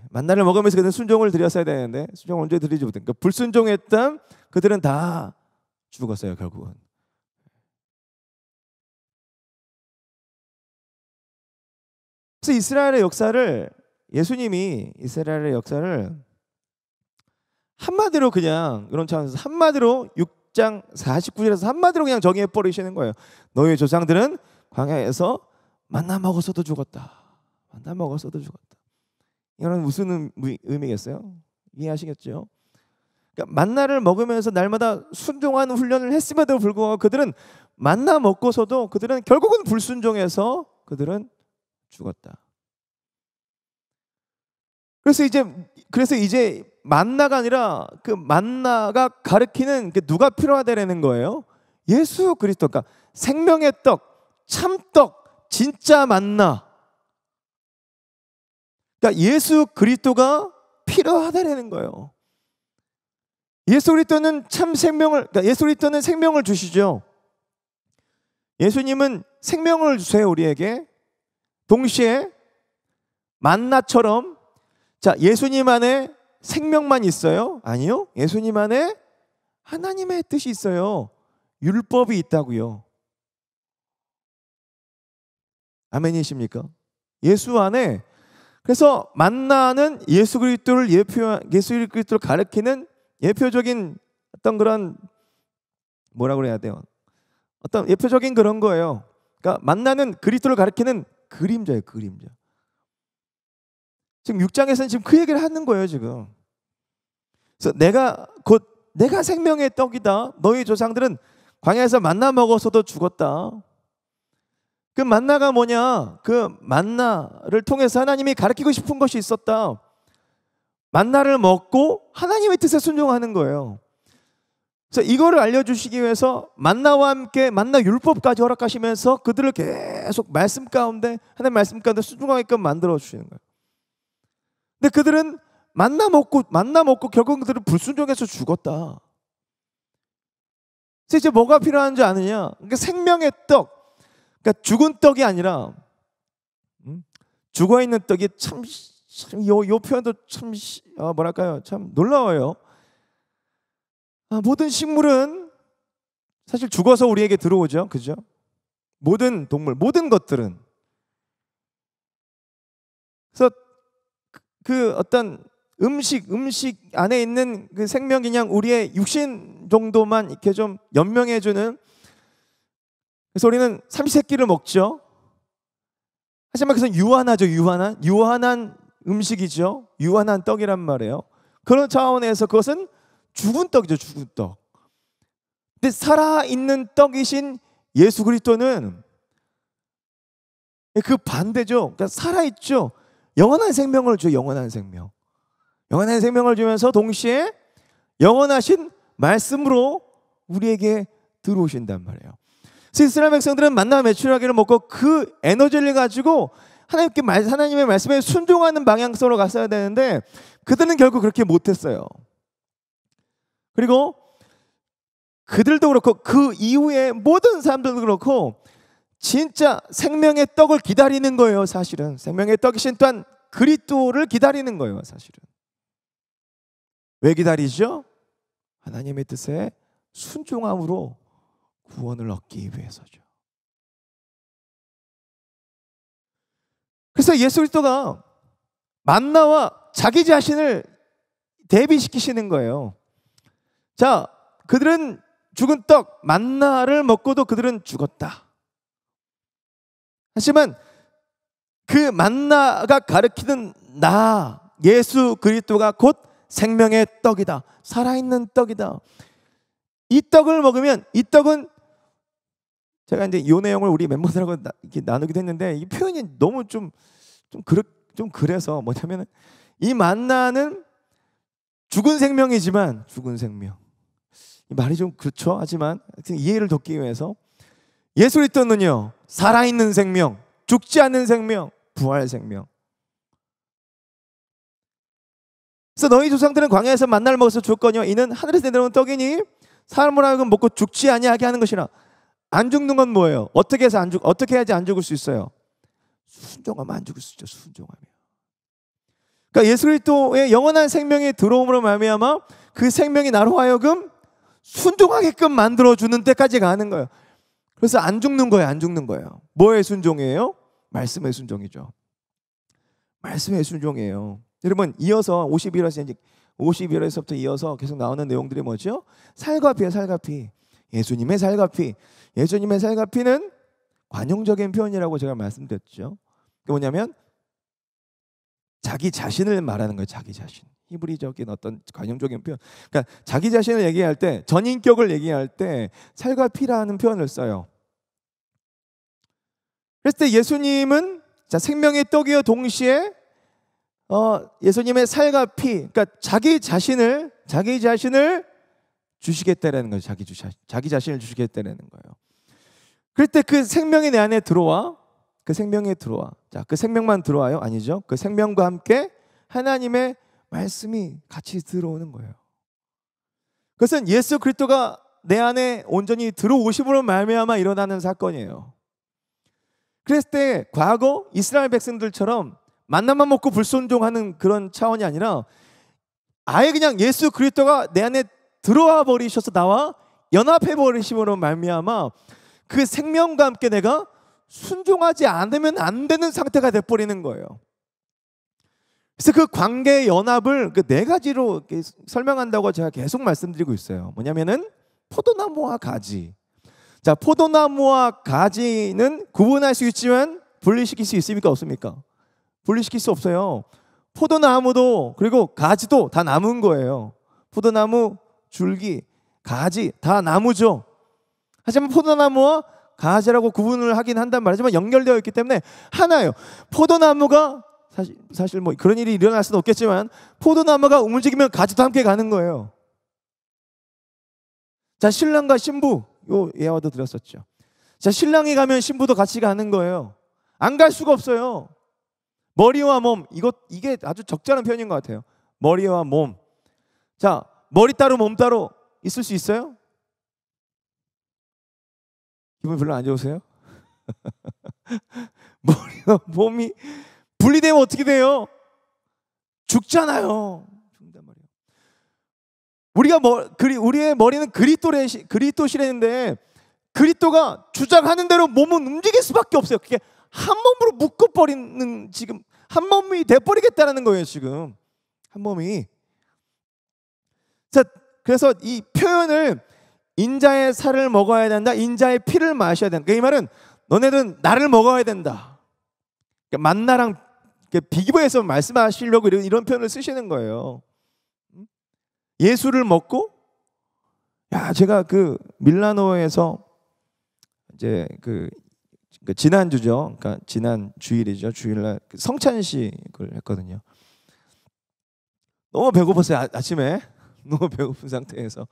만나를 먹으면서 그들은 순종을 드렸어야 되는데 순종을 온전히 드리지 못했던, 그러니까 불순종했던 그들은 다 죽었어요 결국은. 그래서 예수님이 이스라엘의 역사를 한마디로, 그냥 이런 차원에서 한마디로 6장 49절에서 한마디로 그냥 정의해 버리시는 거예요. 너희 조상들은 광야에서 만나 먹어서도 죽었다. 만나 먹어서도 죽었다. 이거는 무슨 의미겠어요? 이해하시겠죠? 그러니까 만나를 먹으면서 날마다 순종하는 훈련을 했음에도 불구하고 그들은 만나 먹고서도 그들은 결국은 불순종해서 그들은 죽었다. 그래서 이제 만나가 아니라 그 만나가 가리키는 누가 필요하다라는 거예요? 예수 그리스도. 그러니까 생명의 떡, 참떡, 진짜 만나. 그러니까 예수 그리스도가 필요하다라는 거예요. 예수 그리스도는 참 생명을, 그러니까 예수 그리스도는 생명을 주시죠. 예수님은 생명을 주세요 우리에게. 동시에 만나처럼, 자, 예수님 안에 생명만 있어요? 아니요. 예수님 안에 하나님의 뜻이 있어요. 율법이 있다고요. 아멘이십니까? 예수 안에. 그래서 만나는 예수 그리스도를 가리키는 예표적인 어떤 그런, 뭐라고 그래야 돼요? 어떤 예표적인 그런 거예요. 그러니까 만나는 그리스도를 가리키는 그림자예요, 그림자. 지금 6장에서는 지금 그 얘기를 하는 거예요, 지금. 그래서 내가 생명의 떡이다. 너희 조상들은 광야에서 만나 먹어서도 죽었다. 그 만나가 뭐냐? 그 만나를 통해서 하나님이 가르치고 싶은 것이 있었다. 만나를 먹고 하나님의 뜻에 순종하는 거예요. 그래서 이거를 알려주시기 위해서 만나와 함께 만나 율법까지 허락하시면서 그들을 계속 말씀 가운데, 하나님 말씀 가운데 순종하게끔 만들어 주시는 거예요. 근데 그들은 만나 먹고 결국 그들은 불순종해서 죽었다. 그래서 이제 뭐가 필요한 줄 아느냐? 그러니까 생명의 떡, 그러니까 죽은 떡이 아니라 죽어 있는 떡이 요 표현도 참 뭐랄까요? 참 놀라워요. 모든 식물은 사실 죽어서 우리에게 들어오죠, 그죠? 모든 동물, 모든 것들은. 그래서 그 어떤 음식 안에 있는 그 생명이 그냥 우리의 육신 정도만 이렇게 좀 연명해주는. 그래서 우리는 삼시세끼를 먹죠. 하지만 그것은 유한한 음식이죠. 유한한 떡이란 말이에요. 그런 차원에서 그것은 죽은 떡이죠, 죽은 떡. 근데 살아있는 떡이신 예수 그리스도는 그 반대죠. 그러니까 살아있죠. 영원한 생명을 줘, 영원한 생명. 영원한 생명을 주면서 동시에 영원하신 말씀으로 우리에게 들어오신단 말이에요. 그래서 이스라엘 백성들은 만나 메추라기를 먹고 그 에너지를 가지고 하나님의 말씀에 순종하는 방향성으로 갔어야 되는데 그들은 결국 그렇게 못했어요. 그리고 그들도 그렇고 그 이후에 모든 사람들도 그렇고 진짜 생명의 떡을 기다리는 거예요. 사실은 생명의 떡이신 또한 그리스도를 기다리는 거예요. 사실은 왜 기다리죠? 하나님의 뜻에 순종함으로 구원을 얻기 위해서죠. 그래서 예수 그리스도가 만나와 자기 자신을 대비시키시는 거예요. 자, 그들은 죽은 떡 만나를 먹고도 그들은 죽었다. 하지만 그 만나가 가르치는 나 예수 그리스도가 곧 생명의 떡이다. 살아있는 떡이다. 이 떡을 먹으면 이 떡은 제가 이제 이 내용을 우리 멤버들하고 이렇게 나누기도 했는데 이 표현이 너무 좀 그래서 뭐냐면 이 만나는 죽은 생명이지만 죽은 생명. 이 말이 좀 그렇죠. 하지만 이해를 돕기 위해서 예수 그리스도는요 살아있는 생명, 죽지 않는 생명, 부활 생명. 그래서 너희 조상들은 광야에서 만나를 먹어서 죽었거니와 이는 하늘에서 내려온 떡이니 사람을 하여금 먹고 죽지 아니하게 하는 것이라. 안 죽는 건 뭐예요? 어떻게 해야지 안 죽을 수 있어요? 순종하면 안 죽을 수 있죠. 순종하면. 그러니까 예수 그리스도의 영원한 생명이 들어옴으로 말미암아 그 생명이 나로 하여금 순종하게끔 만들어주는 때까지 가는 거예요. 그래서 안 죽는 거예요. 안 죽는 거예요. 뭐의 순종이에요? 말씀의 순종이죠. 말씀의 순종이에요. 여러분 이어서 51절에서부터 이어서 계속 나오는 내용들이 뭐죠? 살과 피예요. 살과 피. 예수님의 살과 피. 예수님의 살과 피는 관용적인 표현이라고 제가 말씀드렸죠. 그게 뭐냐면 자기 자신을 말하는 거예요. 자기 자신. 히브리적인 어떤 관용적인 표현. 그러니까 자기 자신을 얘기할 때, 전인격을 얘기할 때 살과 피라는 표현을 써요. 그랬을 때 예수님은 생명의 떡이요 동시에 예수님의 살과 피, 그러니까 자기 자신을 주시겠다라는 거예요. 자기 자신을 주시겠다라는 거예요. 그럴 때 그 생명이 내 안에 들어와. 그 생명에 들어와. 자, 그 생명만 들어와요? 아니죠. 그 생명과 함께 하나님의 말씀이 같이 들어오는 거예요. 그것은 예수 그리스도가 내 안에 온전히 들어오심으로 말미암아 일어나는 사건이에요. 그랬을 때 과거 이스라엘 백성들처럼 만나만 먹고 불순종하는 그런 차원이 아니라 아예 그냥 예수 그리스도가 내 안에 들어와 버리셔서 나와 연합해 버리심으로 말미암아 그 생명과 함께 내가 순종하지 않으면 안 되는 상태가 돼 버리는 거예요. 그래서 그 관계의 연합을 그 네 가지로 설명한다고 제가 계속 말씀드리고 있어요. 뭐냐면은 포도나무와 가지. 자, 포도나무와 가지는 구분할 수 있지만 분리시킬 수 있습니까? 없습니까? 분리시킬 수 없어요. 포도나무도 그리고 가지도 다 나무인 거예요. 포도나무, 줄기, 가지 다 나무죠. 하지만 포도나무와 가지라고 구분을 하긴 한단 말이지만 연결되어 있기 때문에 하나예요. 포도나무가 사실 뭐 그런 일이 일어날 수는 없겠지만 포도나무가 움직이면 가지도 함께 가는 거예요. 자, 신랑과 신부 요 예화도 드렸었죠. 자, 신랑이 가면 신부도 같이 가는 거예요. 안 갈 수가 없어요. 머리와 몸, 이게 아주 적절한 표현인 것 같아요. 머리와 몸. 자, 머리 따로 몸 따로 있을 수 있어요? 기분 별로 안 좋으세요? 머리와 몸이 분리되면 어떻게 돼요? 죽잖아요. 죽는단 말이에요. 우리의 머리는 그리스도시라는데 그리스도가 주장하는 대로 몸은 움직일 수밖에 없어요. 그게 한 몸으로 묶어버리는, 지금 한 몸이 돼버리겠다는 거예요. 지금 한 몸이. 자, 그래서 이 표현을 인자의 살을 먹어야 된다, 인자의 피를 마셔야 된다. 이 말은 너네들은 나를 먹어야 된다. 그러니까 만나랑 비교해서 말씀하시려고 이런 표현을 쓰시는 거예요. 예수를 먹고, 제가 그 밀라노에서 이제 그 지난주죠. 그러니까 지난 주일이죠. 주일날 성찬식을 했거든요. 너무 배고팠어요. 아침에 너무 배고픈 상태에서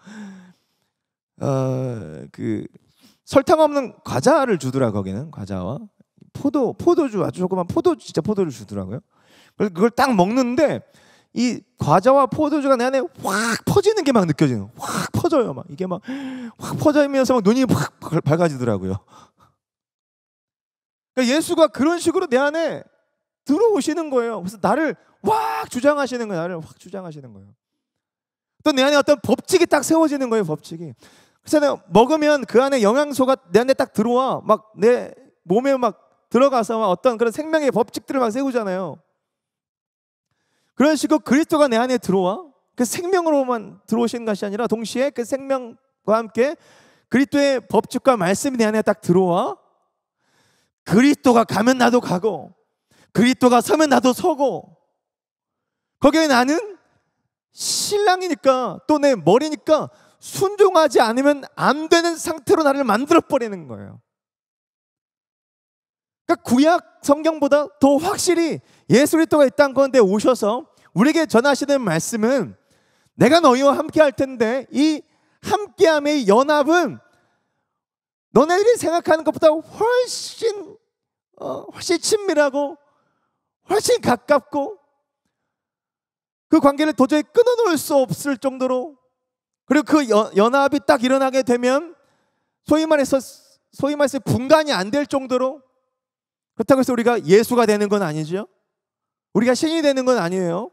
그 설탕 없는 과자를 주더라. 거기는 과자와 포도주, 아주 조그만 진짜 포도를 주더라고요. 그걸 딱 먹는데 이 과자와 포도주가 내 안에 확 퍼지는 게 막 느껴지는, 확 퍼져요. 막 이게 막 확 퍼지면서 막 눈이 확 밝아지더라고요. 그러니까 예수가 그런 식으로 내 안에 들어오시는 거예요. 그래서 나를 확 주장하시는 거예요. 나를 확 주장하시는 거예요. 또 내 안에 어떤 법칙이 딱 세워지는 거예요. 법칙이. 그래서 내가 먹으면 그 안에 영양소가 내 안에 딱 들어와, 막 내 몸에 막 들어가서 막 어떤 그런 생명의 법칙들을 막 세우잖아요. 그런 식으로 그리스도가 내 안에 들어와, 그 생명으로만 들어오시는 것이 아니라 동시에 그 생명과 함께 그리스도의 법칙과 말씀이 내 안에 딱 들어와, 그리스도가 가면 나도 가고 그리스도가 서면 나도 서고, 거기에 나는 신랑이니까 또 내 머리니까 순종하지 않으면 안 되는 상태로 나를 만들어버리는 거예요. 그러니까 구약 성경보다 더 확실히 예수 그리스도가 이 땅 가운데 오셔서 우리에게 전하시는 말씀은 내가 너희와 함께 할 텐데 이 함께함의 연합은 너네들이 생각하는 것보다 훨씬 친밀하고 훨씬 가깝고 그 관계를 도저히 끊어놓을 수 없을 정도로, 그리고 그 연합이 딱 일어나게 되면 소위 말해서 분간이 안 될 정도로, 그렇다고 해서 우리가 예수가 되는 건 아니죠. 우리가 신이 되는 건 아니에요.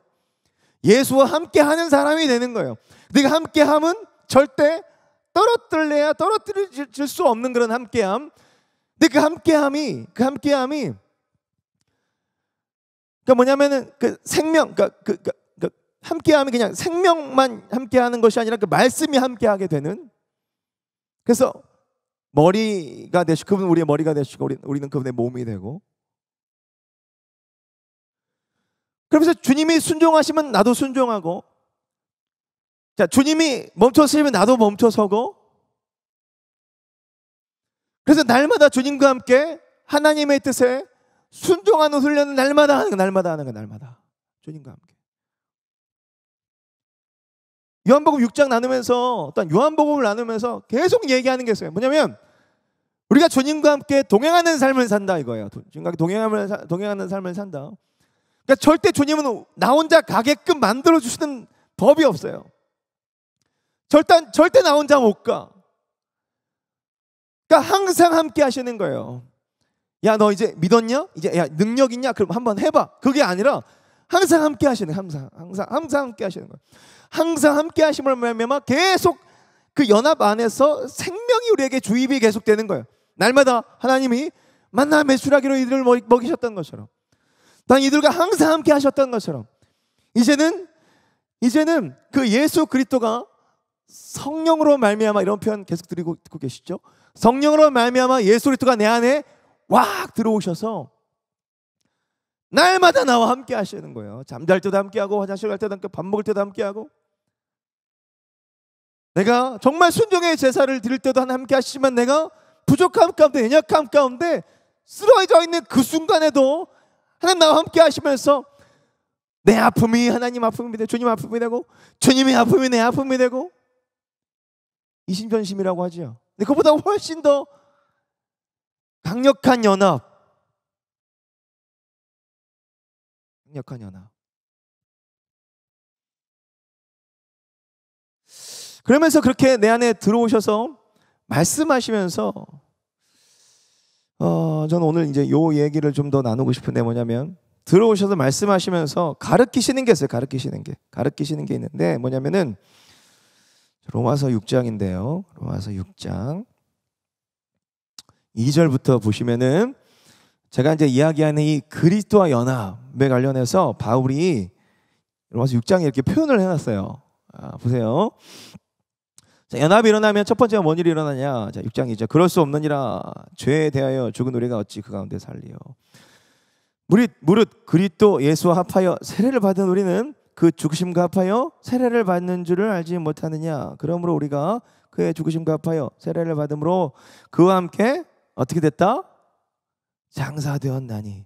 예수와 함께하는 사람이 되는 거예요. 네가 함께함은 절대 떨어뜨릴 수 없는 그런 함께함. 근데 그 함께함이 그러니까 뭐냐면은 그 생명, 그러니까 함께함이 그냥 생명만 함께하는 것이 아니라 그 말씀이 함께하게 되는. 그래서 머리가 되시고 그분은 우리의 머리가 되시고 우리는 그분의 몸이 되고. 그러면서 주님이 순종하시면 나도 순종하고, 자, 주님이 멈춰서시면 나도 멈춰서고, 그래서 날마다 주님과 함께 하나님의 뜻에 순종하는 훈련을 날마다 하는 거예요. 날마다 주님과 함께. 요한복음 6장 나누면서, 어떤 요한복음을 나누면서 계속 얘기하는 게 있어요. 뭐냐면 우리가 주님과 함께 동행하는 삶을 산다 이거예요. 주님과 동행하는 삶을 산다. 그러니까 절대 주님은 나 혼자 가게끔 만들어 주시는 법이 없어요. 절대 나 혼자 못 가. 그러니까 항상 함께 하시는 거예요. 야, 너 이제 믿었냐? 이제 야, 능력 있냐? 그럼 한번 해봐. 그게 아니라 항상 함께 하시는, 항상 함께 하시는 거예요. 항상 함께 하심을 말미암아 계속 그 연합 안에서 생명이 우리에게 주입이 계속되는 거예요. 날마다 하나님이 만나 메추라기로 이들을 먹이셨던 것처럼, 난 이들과 항상 함께 하셨던 것처럼, 이제는 그 예수 그리스도가 성령으로 말미암아, 이런 표현 계속 듣고 계시죠? 성령으로 말미암아 예수 그리스도가 내 안에 확 들어오셔서 날마다 나와 함께 하시는 거예요. 잠잘 때도 함께 하고, 화장실 갈 때도 함께, 밥 먹을 때도 함께 하고, 내가 정말 순종의 제사를 드릴 때도 함께 하시지만 내가 부족함 가운데, 연약함 가운데 쓰러져 있는 그 순간에도 하나님 나와 함께 하시면서 내 아픔이 하나님 아픔이 되고 주님 아픔이 되고 주님의 아픔이 내 아픔이 되고 이심전심이라고 하죠. 근데 그보다 훨씬 더 강력한 연합, 강력한 연합. 그러면서 그렇게 내 안에 들어오셔서 말씀하시면서 저는 오늘 이제 요 얘기를 좀 더 나누고 싶은데 뭐냐면 들어오셔서 말씀하시면서 가르치시는 게 있어요. 가르치시는 게 있는데 뭐냐면은 로마서 6장인데요. 로마서 6장 2절부터 보시면은 제가 이제 이야기하는 이 그리스도와 연합에 관련해서 바울이 로마서 6장에 이렇게 표현을 해놨어요. 보세요. 자, 연합이 일어나면 첫 번째가 뭔 일이 일어나냐? 자, 6장 2절. 그럴 수 없느니라. 죄에 대하여 죽은 우리가 어찌 그 가운데 살리요. 무릇 그리스도 예수와 합하여 세례를 받은 우리는 그 죽으심과 합하여 세례를 받는 줄을 알지 못하느냐. 그러므로 우리가 그의 죽으심과 합하여 세례를 받음으로 그와 함께 어떻게 됐다? 장사되었나니.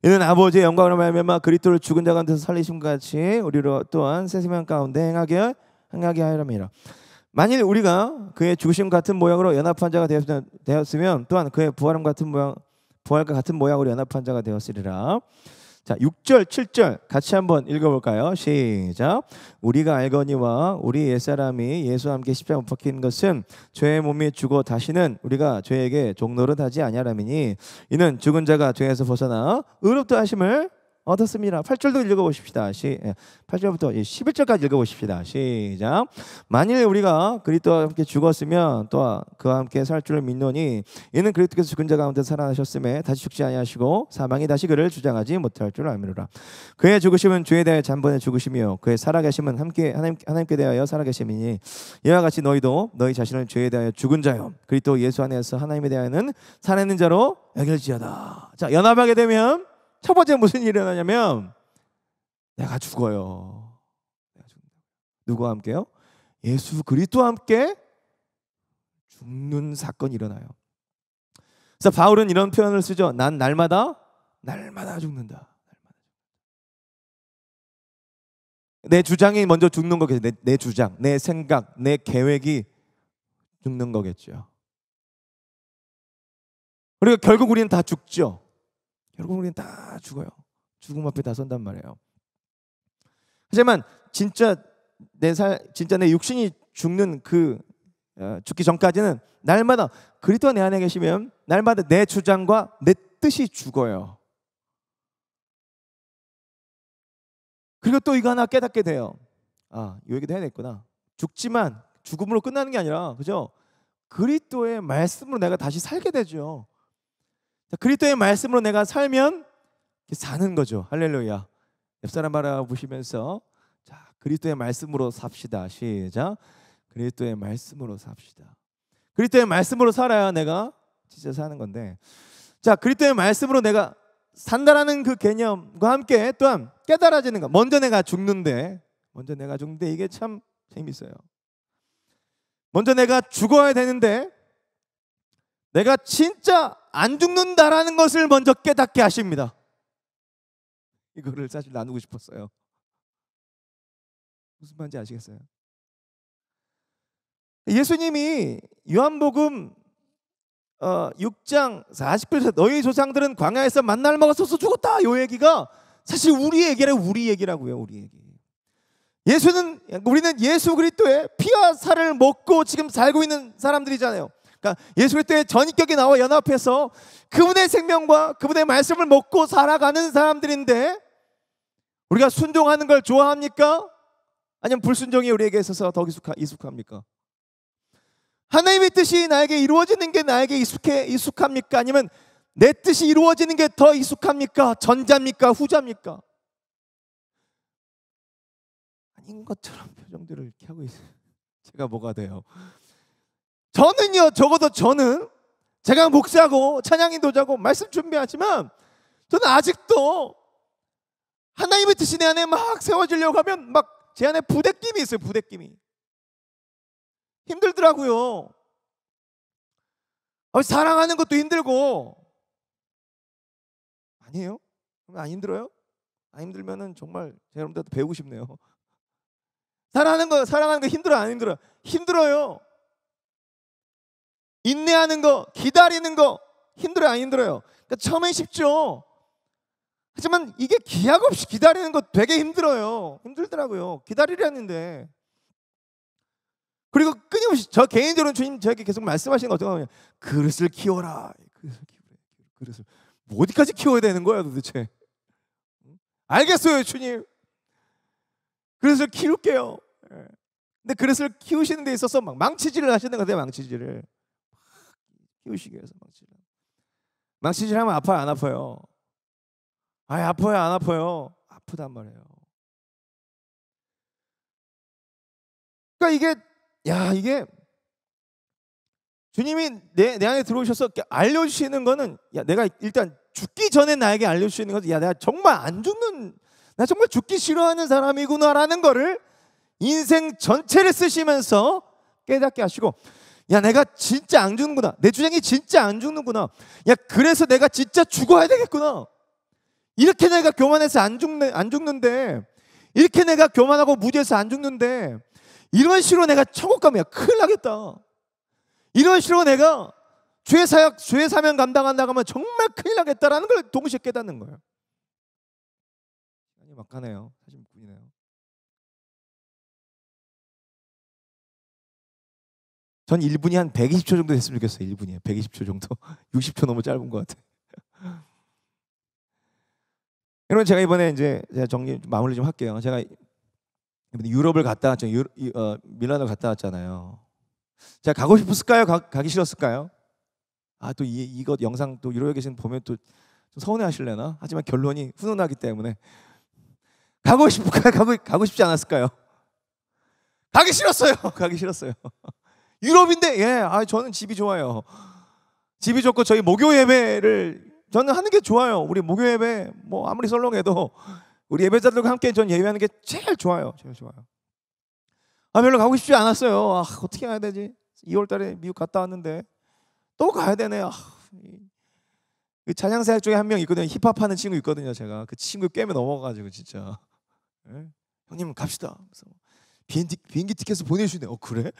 이는 아버지의 영광으로 말미암아 그리스도를 죽은 자 가운데서 살리심과 같이 우리로 또한 새 생명 가운데 행하게 하여람이라. 만일 우리가 그의 죽으심 같은 모양으로 연합한 자가 되었으면 또한 그의 부활과 같은 모양으로 연합한 자가 되었으리라. 자, 6절, 7절 같이 한번 읽어볼까요? 시작. 우리가 알거니와 우리 옛사람이 예수와 함께 십자가에 못 박힌 것은 죄의 몸이 죽어 다시는 우리가 죄에게 종노릇하지 아니하람이니 이는 죽은 자가 죄에서 벗어나 의롭다 하심을 얻었습니다. 8절도 읽어보십시다. 8절부터 11절까지 읽어보십시다. 시작. 만일 우리가 그리스도와 함께 죽었으면 또 그와 함께 살 줄을 믿노니 이는 그리스도께서 죽은 자 가운데 살아나셨음에 다시 죽지 아니하시고 사망이 다시 그를 주장하지 못할 줄 알미노라. 그의 죽으심은 죄에 대하여 단번에 죽으심이요 그의 살아계심은 하나님께 대하여 살아계심이니 이와 같이 너희도 너희 자신을 죄에 대하여 죽은 자요 그리스도 예수 안에서 하나님에 대하여는 살아있는 자로 여길지어다. 자, 연합하게 되면 첫 번째 무슨 일이 일어나냐면 내가 죽어요. 누구와 함께요? 예수 그리스도와 함께 죽는 사건이 일어나요. 그래서 바울은 이런 표현을 쓰죠. 난 날마다 죽는다. 내 주장이 먼저 죽는 거겠죠. 내 주장, 내 생각, 내 계획이 죽는 거겠죠. 그리고 결국 우리는 다 죽죠. 결국 우리는 다 죽어요. 죽음 앞에 다 선단 말이에요. 하지만 진짜 내 육신이 죽는 죽기 전까지는 날마다 그리스도가 내 안에 계시면 날마다 내 주장과 내 뜻이 죽어요. 그리고 또 이거 하나 깨닫게 돼요. 이 얘기도 해야 되겠구나. 죽지만 죽음으로 끝나는 게 아니라, 그죠? 그리스도의 말씀으로 내가 다시 살게 되죠. 그리스도의 말씀으로 내가 살면 사는 거죠. 할렐루야. 옆 사람 바라보시면서 자, 그리스도의 말씀으로 삽시다. 시작. 그리스도의 말씀으로 삽시다. 그리스도의 말씀으로 살아야 내가 진짜 사는 건데, 자, 그리스도의 말씀으로 내가 산다라는 그 개념과 함께 또한 깨달아지는 것. 먼저 내가 죽는데 이게 참 재밌어요. 먼저 내가 죽어야 되는데 내가 진짜 안 죽는다라는 것을 먼저 깨닫게 하십니다. 이거를 사실 나누고 싶었어요. 무슨 말인지 아시겠어요? 예수님이 요한복음 6장 40절에서 너희 조상들은 광야에서 만나를 먹었어서 죽었다, 이 얘기가 사실 우리 얘기라고요. 우리 얘기. 우리는 예수 그리스도의 피와 살을 먹고 지금 살고 있는 사람들이잖아요. 그러니까 예수 그리스도의 전인격이 나와 연합해서 그분의 생명과 그분의 말씀을 먹고 살아가는 사람들인데, 우리가 순종하는 걸 좋아합니까? 아니면 불순종이 우리에게 있어서 더 익숙합니까? 하나님의 뜻이 나에게 이루어지는 게 나에게 익숙합니까? 아니면 내 뜻이 이루어지는 게 더 익숙합니까? 전자입니까? 후자입니까? 아닌 것처럼 표정들을 이렇게 하고 있어요. 제가 뭐가 돼요? 저는요, 적어도 저는 제가 목사고 찬양인도자고 말씀 준비하지만 저는 아직도 하나님의 뜻이 내 안에 막 세워지려고 하면 막 제 안에 부대낌이 있어요. 부대낌이 힘들더라고요. 사랑하는 것도 힘들고. 아니에요? 그럼 안 힘들어요? 안 힘들면은 정말 여러분들한테 배우고 싶네요. 사랑하는 거 힘들어 안 힘들어? 힘들어요. 인내하는 거, 기다리는 거 힘들어요 안 힘들어요? 그러니까 처음엔 쉽죠. 하지만 이게 기약 없이 기다리는 거 되게 힘들어요. 힘들더라고요. 기다리려는데. 그리고 끊임없이 저 개인적으로 주님 저에게 계속 말씀하시는 거 어떻게 하냐? 그릇을 키워라. 그릇을 뭐 어디까지 키워야 되는 거야 도대체? 알겠어요 주님. 그릇을 키울게요. 근데 그릇을 키우시는 데 있어서 막 망치질을 하시는 거예요. 망치질을 키우시기 위해서 망치질하면 아파요 안 아파요? 아파요 안 아파요? 아프단 말이에요. 그러니까 이게 주님이 내 안에 들어오셔서 알려주시는 거는 내가 일단 죽기 전에 나에게 알려주시는 것은 내가 정말 안 죽는, 나 정말 죽기 싫어하는 사람이구나라는 거를 인생 전체를 쓰시면서 깨닫게 하시고, 내가 진짜 안 죽는구나, 내 주장이 진짜 안 죽는구나, 그래서 내가 진짜 죽어야 되겠구나, 이렇게 내가 교만해서 안 죽는데, 이렇게 내가 교만하고 무지해서 안 죽는데, 이런 식으로 내가 천국 가면 큰일 나겠다, 이런 식으로 내가 죄 사명 감당한다고 하면 정말 큰일 나겠다라는 걸 동시에 깨닫는 거예요. 시간이 막 가네요. 46분이네요. 전 1분이 한 120초 정도 됐으면 좋겠어요. 1분이에요. 120초 정도. 60초 너무 짧은 것 같아요. 여러분, 제가 이번에 이제 정리 마무리 좀 할게요. 제가 이번에 유럽을 갔다 왔죠. 밀라노 갔다 왔잖아요. 제가 가고 싶었을까요? 가기 싫었을까요? 또 이거 영상 또 유럽에 계신 보면 또 좀 서운해 하실래나? 하지만 결론이 훈훈하기 때문에 가고 싶을까요? 가고 싶지 않았을까요? 가기 싫었어요. 가기 싫었어요. 유럽인데 저는 집이 좋아요. 집이 좋고 저희 목요 예배를 저는 하는 게 좋아요. 우리 목요 예배 뭐 아무리 썰렁해도 우리 예배자들과 함께 전 예배하는 게 제일 좋아요. 제일 좋아요. 별로 가고 싶지 않았어요. 어떻게 해야 되지? 2월 달에 미국 갔다 왔는데 또 가야 되네. 그 찬양사역 중에 한 명 있거든요. 힙합하는 친구 있거든요. 제가 그 친구 꿰매 넘어가가지고 진짜 형님 갑시다. 그래서 비행기 티켓을 보내주네. 그래?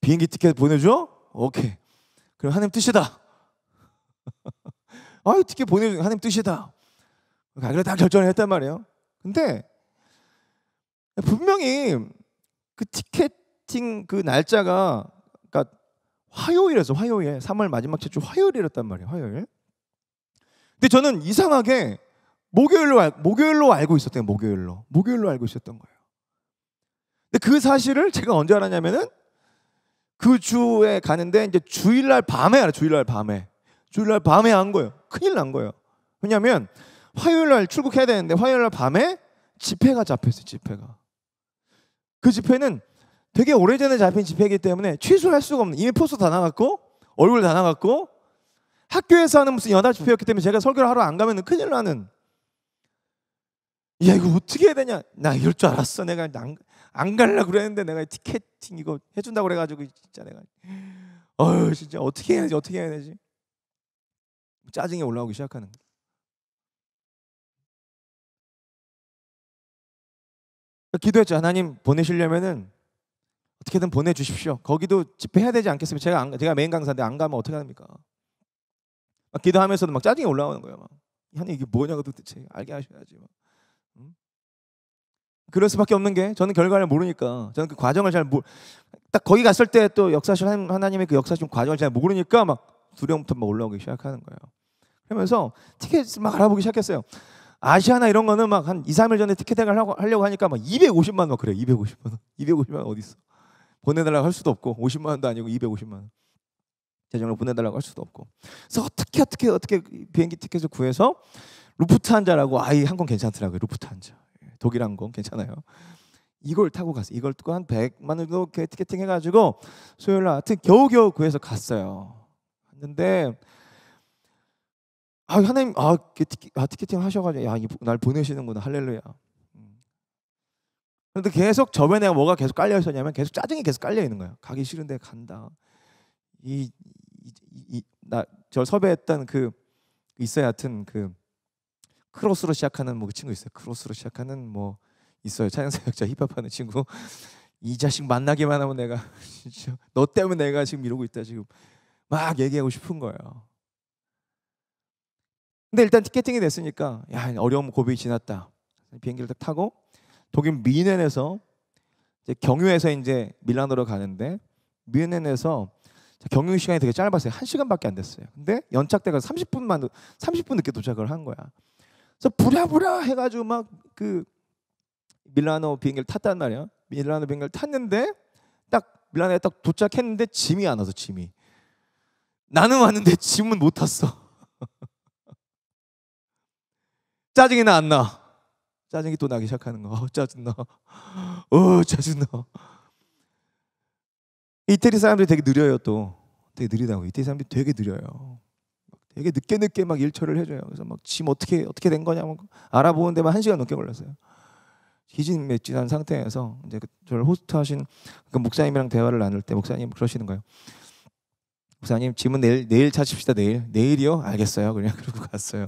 비행기 티켓 보내줘? 오케이. 그럼 하나님 뜻이다. 티켓 보내줘. 하나님 뜻이다. 가기로 다 결정을 했단 말이에요. 근데 분명히 그 티켓팅 그 날짜가 그러니까 화요일에서 화요일 3월 마지막 주 화요일이었단 말이에요. 화요일. 근데 저는 이상하게 목요일로 알고 있었대요. 목요일로 알고 있었던 거예요. 근데 그 사실을 제가 언제 알았냐면은 그 주에 가는데 이제 주일날 밤에 한 거예요. 큰일 난 거예요. 왜냐하면 화요일날 출국해야 되는데 화요일날 밤에 집회가 잡혔어요. 집회가. 그 집회는 되게 오래전에 잡힌 집회이기 때문에 취소할 수가 없는, 이미 포스터 다 나갔고 얼굴 다 나갔고 학교에서 하는 무슨 연합 집회였기 때문에 제가 설교를 하러 안 가면 큰일 나는. 이거 어떻게 해야 되냐. 나 이럴 줄 알았어. 내가 안 가려고 그랬는데 내가 티켓팅 이거 해준다고 그래가지고 진짜 내가 진짜 어떻게 해야 되지? 짜증이 올라오기 시작하는 거예요. 기도했죠. 하나님 보내시려면은 어떻게든 보내주십시오. 거기도 집회해야 되지 않겠습니까? 제가 메인 강사인데 안 가면 어떻게 합니까? 막 기도하면서도 막 짜증이 올라오는 거예요. 막. 하나님 이게 뭐냐고 도대체 알게 하셔야지. 막. 그럴 수밖에 없는 게 저는 결과를 모르니까, 저는 그 과정을 딱 거기 갔을 때 또 역사실 하나님의 그 역사실 과정을 잘 모르니까 막 두려움부터 막 올라오기 시작하는 거예요. 그러면서 티켓을 막 알아보기 시작했어요. 아시아나 이런 거는 막 한 2, 3일 전에 티켓팅을 하려고 하니까 막 250만 원 그래요. 250만 원. 250만 원 어디 있어? 보내달라고 할 수도 없고 50만 원도 아니고 250만 원. 재정을 보내달라고 할 수도 없고. 그래서 어떻게 비행기 티켓을 구해서 루프트한자라고 항공 괜찮더라고요. 루프트한자. 독일 항공 괜찮아요. 이걸 타고 갔어요. 이걸 타고 한 100만 원 정도 티켓팅 해가지고 수요일날 하여튼 겨우겨우 구해서 갔어요. 갔는데 하나님 티켓팅 하셔가지고 날 보내시는구나. 할렐루야. 그런데 계속 저번에 내가 뭐가 계속 깔려 있었냐면 계속 짜증이 계속 깔려 있는 거예요. 가기 싫은데 간다. 저 섭외했던 그 있어요. 하여튼 그 크로스로 시작하는 뭐 그 친구 있어요. 크로스로 시작하는 뭐 있어요. 찬양사역자 힙합하는 친구. 이 자식 만나기만 하면 내가 진짜 너 때문에 내가 지금 이러고 있다 지금 막 얘기하고 싶은 거예요. 근데 일단 티켓팅이 됐으니까 야 어려움 고비 지났다. 비행기를 딱 타고 독일 뮌헨에서 이제 경유해서 이제 밀라노로 가는데 뮌헨에서 경유 시간이 되게 짧았어요. 1시간밖에 안 됐어요. 근데 연착돼가 30분 늦게 도착을 한 거야. 그래서 부랴부랴 해가지고 막 그 밀라노 비행기를 탔단 말이야. 밀라노 비행기를 탔는데 딱 밀라노에 딱 도착했는데 짐이 안 와서 짐이 나는 왔는데 짐은 못 탔어. 짜증이 나 안 나? 짜증이 또 나기 시작하는 거. 짜증나. 짜증나. 이태리 사람들이 되게 느려요 또. 되게 느리다고. 이태리 사람들이 되게 느려요. 되게 늦게 막 일처리를 해줘요. 그래서 막 짐 어떻게 된 거냐 막 알아보는 데만 1시간 넘게 걸렸어요. 기진맥진한 상태에서 이제 저를 호스트하신 그 목사님이랑 대화를 나눌 때 목사님 그러시는 거예요. 목사님 짐은 내일 찾읍시다. 내일이요? 알겠어요. 그냥 그러고 갔어요.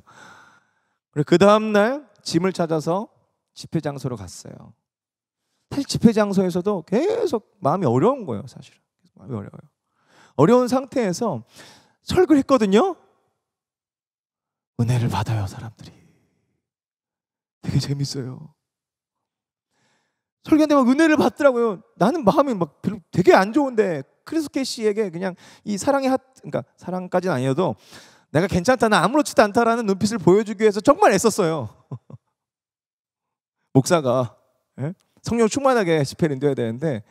그리고 그 다음 날 짐을 찾아서 집회 장소로 갔어요. 사실 집회 장소에서도 계속 마음이 어려운 거예요. 사실은 마음이 어려워요. 어려운 상태에서 설교를 했거든요. 은혜를 받아요 사람들이. 되게 재밌어요. 설교하는데 막 은혜를 받더라고요. 나는 마음이 막 되게 안 좋은데 크리스케 씨에게 그냥 이 그러니까 사랑까지는 아니어도 내가 괜찮다, 나 아무렇지도 않다라는 눈빛을 보여주기 위해서 정말 애썼어요. 목사가 성령 충만하게 집회를 인도해야 되는데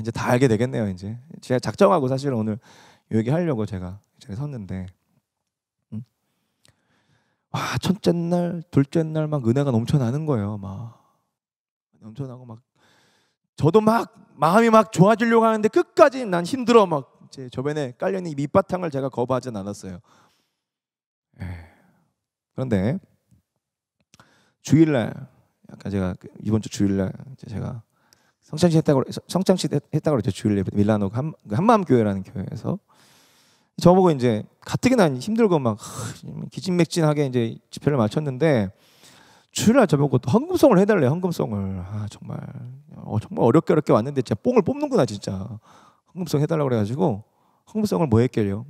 이제 다 알게 되겠네요. 이제 제가 작정하고 사실 오늘 얘기하려고 제가 섰는데 와 첫째 날, 둘째 날 막 은혜가 넘쳐나는 거예요. 막 넘쳐나고 막 저도 막 마음이 막 좋아지려고 하는데 끝까지 난 힘들어 막 제 저변에 깔려있는 이 밑바탕을 제가 거부하진 않았어요. 그런데 주일날 약간 제가 이번 주 주일날 제가 성찬식 했다고 그랬죠. 주일 밀라노 한마음 교회라는 교회에서 저보고 이제 가뜩이나 힘들고 막 기진맥진하게 이제 집회를 마쳤는데 주일날 저보고 또 헌금송을 해달래요. 헌금송을 정말 어렵게 왔는데 진짜 뽕을 뽑는구나 진짜. 헌금송 해달라고 그래가지고 헌금송을 뭘 했길래요?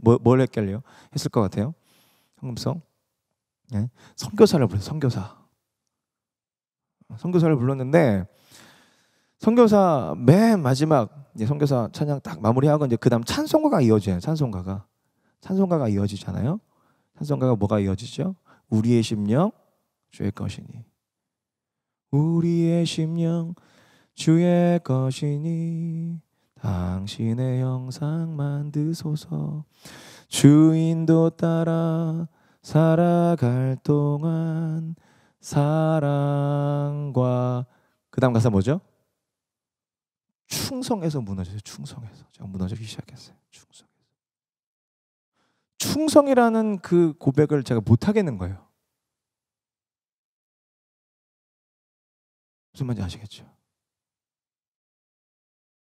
했을 것 같아요. 헌금송 선교사를 불렀어요. 선교사를 불렀는데 선교사 맨 마지막 선교사 찬양 딱 마무리하고 이제 그다음 찬송가가 이어져요. 찬송가가 이어지잖아요. 찬송가가 뭐가 이어지죠? 우리의 심령 주의 것이니. 우리의 심령 주의 것이니 당신의 형상 만드소서. 주인도 따라 살아갈 동안 사랑과 그다음 가사 뭐죠? 충성에서 무너져요. 충성에서 제가 무너지기 시작했어요. 충성이라는 그 고백을 제가 못 하겠는 거예요. 무슨 말인지 아시겠죠?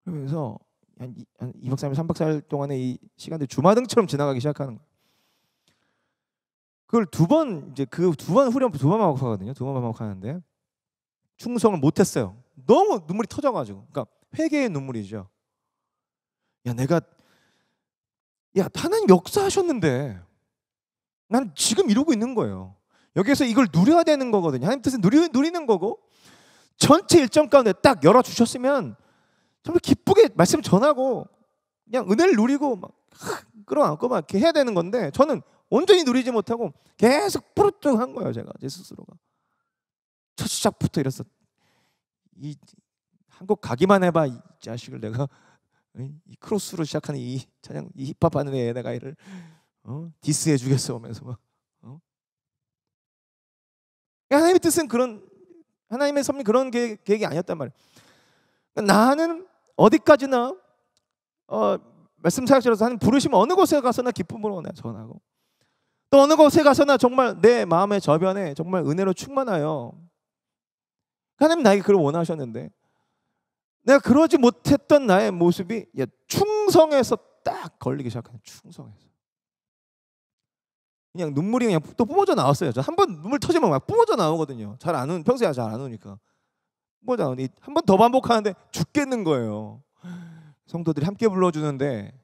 그러면서 한 2박 3일, 3박 4일 동안의 이 시간들이 주마등처럼 지나가기 시작하는 거예요. 그걸 두 번 후렴 두 번 반복하거든요. 두 번 반복하는데 충성을 못 했어요. 너무 눈물이 터져가지고. 그러니까 회개의 눈물이죠. 하나님 역사하셨는데 난 지금 이러고 있는 거예요. 여기서 이걸 누려야 되는 거거든요. 하나님 뜻은 누리는 거고 전체 일정 가운데 딱 열어주셨으면 정말 기쁘게 말씀 전하고 그냥 은혜를 누리고 막 끌어안고 막 이렇게 해야 되는 건데 저는 온전히 누리지 못하고 계속 뿌듯한 거예요. 제가 제 스스로가 첫 시작부터 이래서 이 한국 가기만 해봐 이 자식을 내가 이 크로스로 시작하는 이 찬양 이 힙합하는 애 내가 이를 디스해 주겠어 하면서 막 하나님의 뜻은 하나님의 섭리 그런 계획이 아니었단 말이에요. 나는 어디까지나 말씀 사역자로서 하나님 부르시면 어느 곳에 가서나 기쁨으로 내가 전하고 또 어느 곳에 가서나 정말 내 마음의 저변에 정말 은혜로 충만하여 하나님 나에게 그걸 원하셨는데 내가 그러지 못했던 나의 모습이 충성에서 딱 걸리기 시작하는 충성에서 그냥 눈물이 그냥 또 뿜어져 나왔어요. 저 한 번 눈물 터지면 막 뿜어져 나오거든요. 평소에 잘 안 오니까. 뿜어져 나오니 한 번 더 반복하는데 죽겠는 거예요. 성도들이 함께 불러주는데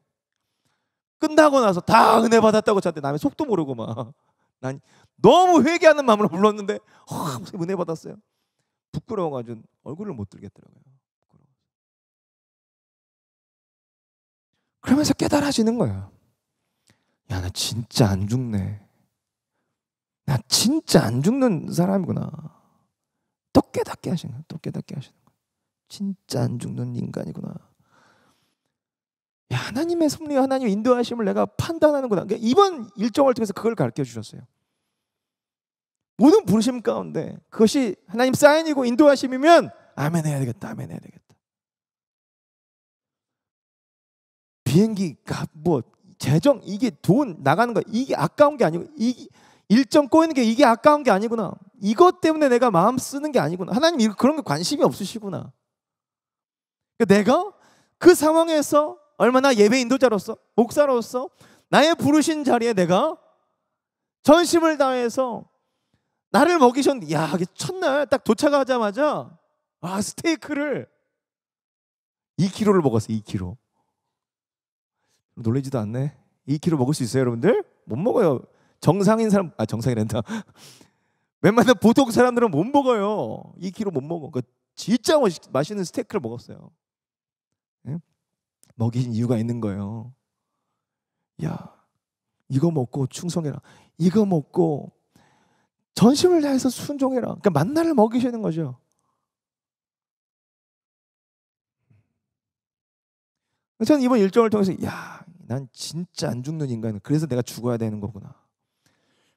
끝나고 나서 다 은혜 받았다고 저한테 남의 속도 모르고 막 난 너무 회개하는 마음으로 불렀는데 은혜 받았어요. 부끄러워가지고 얼굴을 못 들겠더라고요. 그러면서 깨달아지는 거예요. 야, 나 진짜 안 죽네. 나 진짜 안 죽는 사람이구나. 또 깨닫게 하시는 거예요. 또 깨닫게 하시는 거예요. 진짜 안 죽는 인간이구나. 야, 하나님의 섭리, 하나님의 인도하심을 내가 판단하는구나. 그러니까 이번 일정을 통해서 그걸 가르쳐 주셨어요. 모든 부르심 가운데 그것이 하나님 사인이고 인도하심이면 아멘 해야 되겠다. 아멘 해야 되겠다. 비행기 값, 뭐 재정, 이게 돈 나가는 거 이게 아까운 게 아니고 이 일정 꼬이는 게 이게 아까운 게 아니구나. 이것 때문에 내가 마음 쓰는 게 아니구나. 하나님 그런 거 관심이 없으시구나. 그러니까 내가 그 상황에서 얼마나 예배 인도자로서 목사로서 나의 부르신 자리에 내가 전심을 다해서 나를 먹이셨는데, 야, 첫날 딱 도착하자마자 스테이크를 2kg를 먹었어요. 2kg. 놀라지도 않네. 2kg 먹을 수 있어요, 여러분들? 못 먹어요. 정상인 사람, 정상이란다. 웬만한 보통 사람들은 못 먹어요. 2kg 못 먹어. 그 진짜 맛있는 스테이크를 먹었어요. 네? 먹인 이유가 있는 거예요. 야, 이거 먹고 충성해라. 이거 먹고 전심을 다해서 순종해라. 그러니까 만나를 먹이시는 거죠. 저는 이번 일정을 통해서 난 진짜 안 죽는 인간이야. 그래서 내가 죽어야 되는 거구나.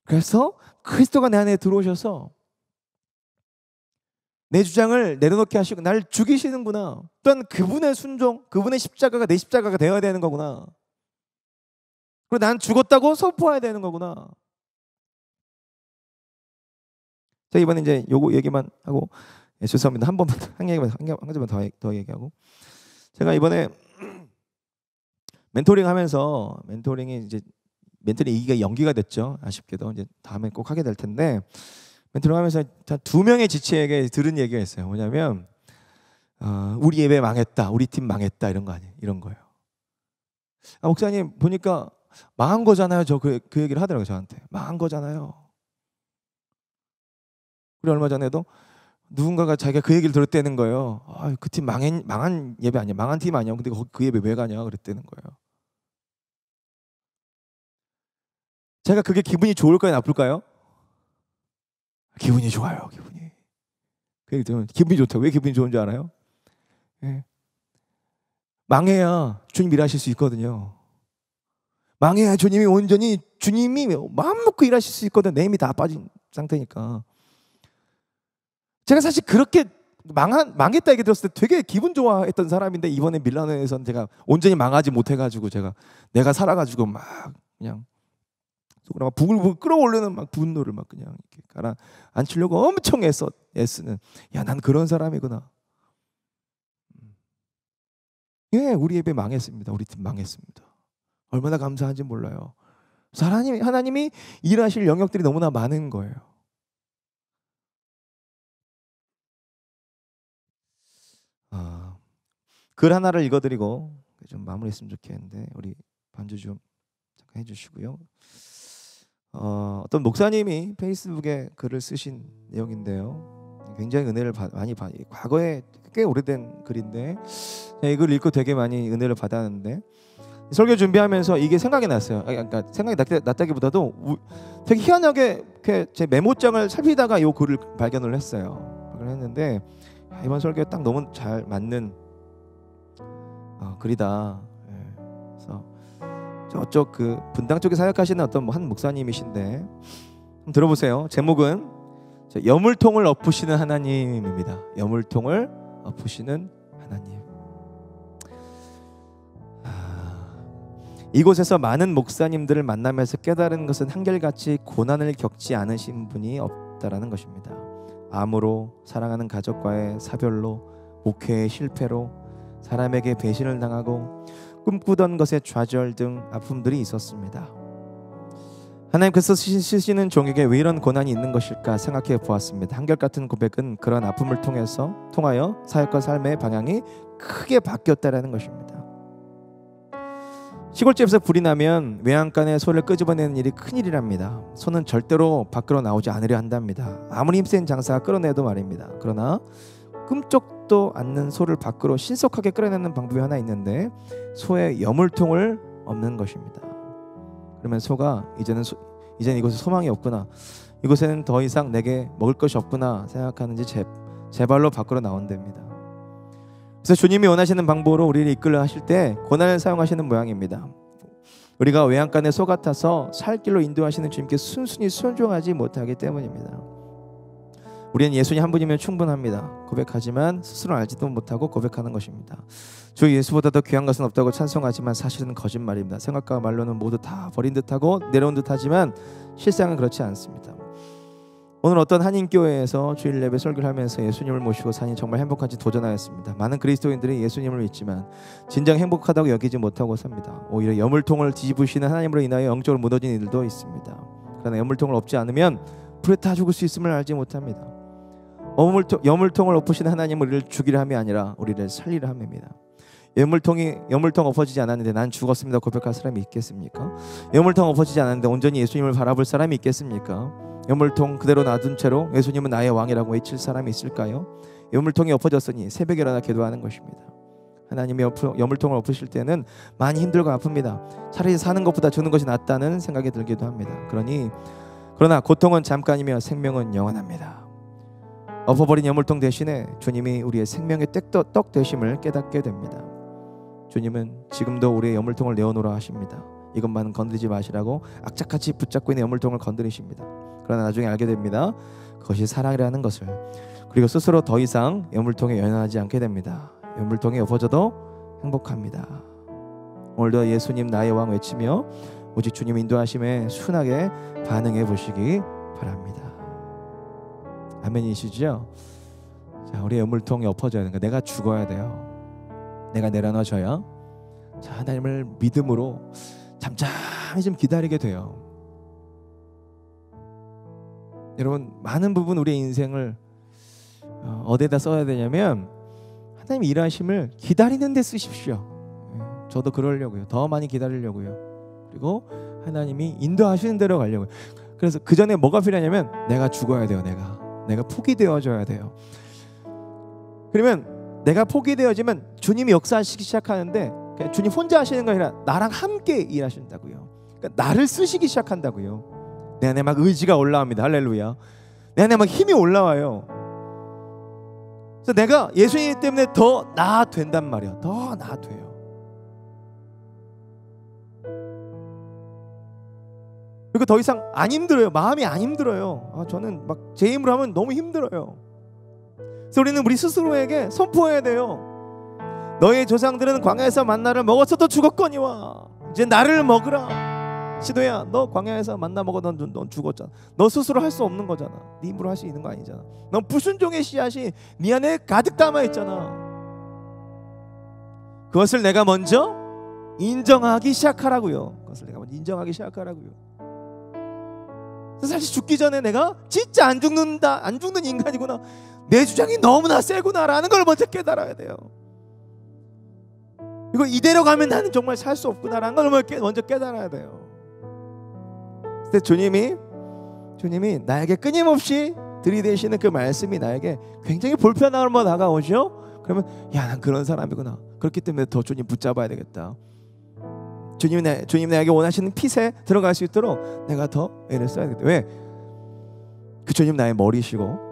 그래서 그리스도가 내 안에 들어오셔서 내 주장을 내려놓게 하시고 나를 죽이시는구나. 또한 그분의 순종, 그분의 십자가가 내 십자가가 되어야 되는 거구나. 그리고 난 죽었다고 선포해야 되는 거구나. 자, 이번에 이제 요거 얘기만 하고, 죄송합니다. 한 가지만 더 얘기하고, 제가 이번에 멘토링 하면서 멘토링이 2기가 연기가 됐죠. 아쉽게도 이제 다음에 꼭 하게 될 텐데, 멘토링 하면서 두 명의 지체에게 들은 얘기가 있어요. 뭐냐면 우리 예배 망했다, 우리 팀 망했다, 이런 거 아니에요. 이런 거예요. 목사님 보니까 망한 거잖아요. 그 얘기를 하더라고요. 저한테 망한 거잖아요. 그리고 얼마 전에도 누군가가 자기가 그 얘기를 들었다는 거예요. 그 팀 망한 예배 아니야, 망한 팀 아니야. 근데 그 예배 왜 가냐 그랬다는 거예요. 제가 그게 기분이 좋을까요, 나쁠까요? 기분이 좋아요. 기분이. 그 얘기 들으면 기분이 좋다고. 왜 기분이 좋은 줄 알아요? 네. 망해야 주님 일하실 수 있거든요. 망해야 주님이 마음 놓고 일하실 수 있거든. 내 힘이 다 빠진 상태니까. 제가 사실 그렇게 망했다 얘기 들었을 때 되게 기분 좋아했던 사람인데, 이번에 밀라노에서는 제가 온전히 망하지 못해가지고 내가 살아가지고 막 그냥 속으로 막 부글부글 끌어올리는 막 분노를 막 그냥 이렇게 가라앉히려고 엄청 애쓰는, 난 그런 사람이구나. 예, 우리 예배 망했습니다. 우리 팀 망했습니다. 얼마나 감사한지 몰라요. 하나님이 일하실 영역들이 너무나 많은 거예요. 글 하나를 읽어드리고 좀 마무리했으면 좋겠는데, 우리 반주 좀 잠깐 해주시고요. 어떤 목사님이 페이스북에 글을 쓰신 내용인데요. 굉장히 은혜를 많이 과거에 꽤 오래된 글인데, 이 글을 읽고 되게 많이 은혜를 받았는데, 설교 준비하면서 이게 생각이 났어요. 그러니까 생각이 났다기보다도 되게 희한하게 제 메모장을 살피다가 이 글을 발견을 했어요. 발견을 했는데, 이번 설교에 딱 너무 잘 맞는 글이다. 그래서 저쪽 그 분당 쪽에 사역하시는 어떤 한 목사님이신데, 한번 들어보세요. 제목은 여물통을 엎으시는 하나님입니다. 여물통을 엎으시는 하나님. 이곳에서 많은 목사님들을 만나면서 깨달은 것은 한결같이 고난을 겪지 않으신 분이 없다라는 것입니다. 암으로, 사랑하는 가족과의 사별로, 목회의 실패로, 사람에게 배신을 당하고 꿈꾸던 것에 좌절 등 아픔들이 있었습니다. 하나님께서 쓰시는 종에게 왜 이런 고난이 있는 것일까 생각해 보았습니다. 한결같은 고백은 그런 아픔을 통하여 사역과 삶의 방향이 크게 바뀌었다라는 것입니다. 시골집에서 불이 나면 외양간에 소를 끄집어내는 일이 큰일이랍니다. 소는 절대로 밖으로 나오지 않으려 한답니다. 아무리 힘센 장사가 끌어내도 말입니다. 그러나 꿈쩍도 않는 소를 밖으로 신속하게 끌어내는 방법이 하나 있는데 소의 여물통을 엎는 것입니다. 그러면 소가 이제는 이곳에 소망이 없구나, 이곳에는 더 이상 내게 먹을 것이 없구나 생각하는지 제 발로 밖으로 나온답니다. 그래서 주님이 원하시는 방법으로 우리를 이끌려 하실 때 고난을 사용하시는 모양입니다. 우리가 외양간의 소 같아서 살 길로 인도하시는 주님께 순순히 순종하지 못하기 때문입니다. 우리는 예수님 한 분이면 충분합니다. 고백하지만 스스로 알지도 못하고 고백하는 것입니다. 주 예수보다 더 귀한 것은 없다고 찬송하지만 사실은 거짓말입니다. 생각과 말로는 모두 다 버린 듯하고 내려온 듯하지만 실상은 그렇지 않습니다. 오늘 어떤 한인교회에서 주일 예배 설교를 하면서 예수님을 모시고 사니 정말 행복한지 도전하였습니다. 많은 그리스도인들이 예수님을 믿지만 진정 행복하다고 여기지 못하고 삽니다. 오히려 여물통을 뒤집으시는 하나님으로 인하여 영적으로 무너진 이들도 있습니다. 그러나 여물통을 엎지 않으면 불에 타 죽을 수 있음을 알지 못합니다. 여물통을 엎으시는 하나님은 우리를 죽이려 함이 아니라 우리를 살리려 함입니다. 여물통 엎어지지 않았는데 난 죽었습니다 고백할 사람이 있겠습니까? 여물통 엎어지지 않았는데 온전히 예수님을 바라볼 사람이 있겠습니까? 여물통 그대로 놔둔 채로 예수님은 나의 왕이라고 외칠 사람이 있을까요? 여물통이 엎어졌으니 새벽에 일어나 기도하는 것입니다. 하나님이 여물통을 엎으실 때는 많이 힘들고 아픕니다. 차라리 사는 것보다 죽는 것이 낫다는 생각이 들기도 합니다. 그러나 고통은 잠깐이며 생명은 영원합니다. 엎어버린 여물통 대신에 주님이 우리의 생명의 떡 되심을 깨닫게 됩니다. 주님은 지금도 우리의 여물통을 내어놓으라 하십니다. 이것만 건드리지 마시라고 악착같이 붙잡고 있는 여물통을 건드리십니다. 그러나 나중에 알게 됩니다. 그것이 사랑이라는 것을. 그리고 스스로 더 이상 여물통에 연연하지 않게 됩니다. 여물통이 엎어져도 행복합니다. 오늘도 예수님 나의 왕 외치며 오직 주님 인도하심에 순하게 반응해 보시기 바랍니다. 아멘이시죠? 자, 우리의 여물통이 엎어져야 되는 거, 내가 죽어야 돼요. 내가 내려놔줘야 자, 하나님을 믿음으로 잠잠히 좀 기다리게 돼요. 여러분, 많은 부분 우리의 인생을 어디에다 써야 되냐면 하나님 일하심을 기다리는 데 쓰십시오. 저도 그러려고요. 더 많이 기다리려고요. 그리고 하나님이 인도하시는 대로 가려고요. 그래서 그 전에 뭐가 필요하냐면 내가 죽어야 돼요. 내가 포기되어져야 돼요. 그러면 내가 포기되어지면 주님이 역사하시기 시작하는데 주님 혼자 하시는 거 아니라 나랑 함께 일하신다고요. 그러니까 나를 쓰시기 시작한다고요. 내 안에 막 의지가 올라옵니다. 할렐루야. 내 안에 막 힘이 올라와요. 그래서 내가 예수님 때문에 더 나아 된단 말이야. 더 나아 돼요. 그리고 더 이상 안 힘들어요. 마음이 안 힘들어요. 저는 막 제 힘으로 하면 너무 힘들어요. 그래서 우리는 우리 스스로에게 선포해야 돼요. 너의 조상들은 광야에서 만나를 먹었어도 죽었거니와 이제 나를 먹으라. 시도야, 너 광야에서 만나 먹어. 넌 죽었잖아. 너 스스로 할 수 없는 거잖아. 네 힘으로 할 수 있는 거 아니잖아. 넌 불순종의 씨앗이 네 안에 가득 담아 있잖아. 그것을 내가 먼저 인정하기 시작하라고요. 그것을 내가 먼저 인정하기 시작하라고요. 사실 죽기 전에 내가 진짜 안 죽는 인간이구나, 내 주장이 너무나 세구나라는 걸 먼저 깨달아야 돼요. 이거 이대로 가면 나는 정말 살 수 없구나라는 걸 먼저 깨달아야 돼요. 그때 주님이 나에게 끊임없이 들이대시는 그 말씀이 나에게 굉장히 불편함으로 다가오죠. 그러면 야, 난 그런 사람이구나. 그렇기 때문에 더 주님 붙잡아야 되겠다. 주님 나에게 원하시는 핏에 들어갈 수 있도록 내가 더 애를 써야 되겠다. 왜? 그 주님 나의 머리시고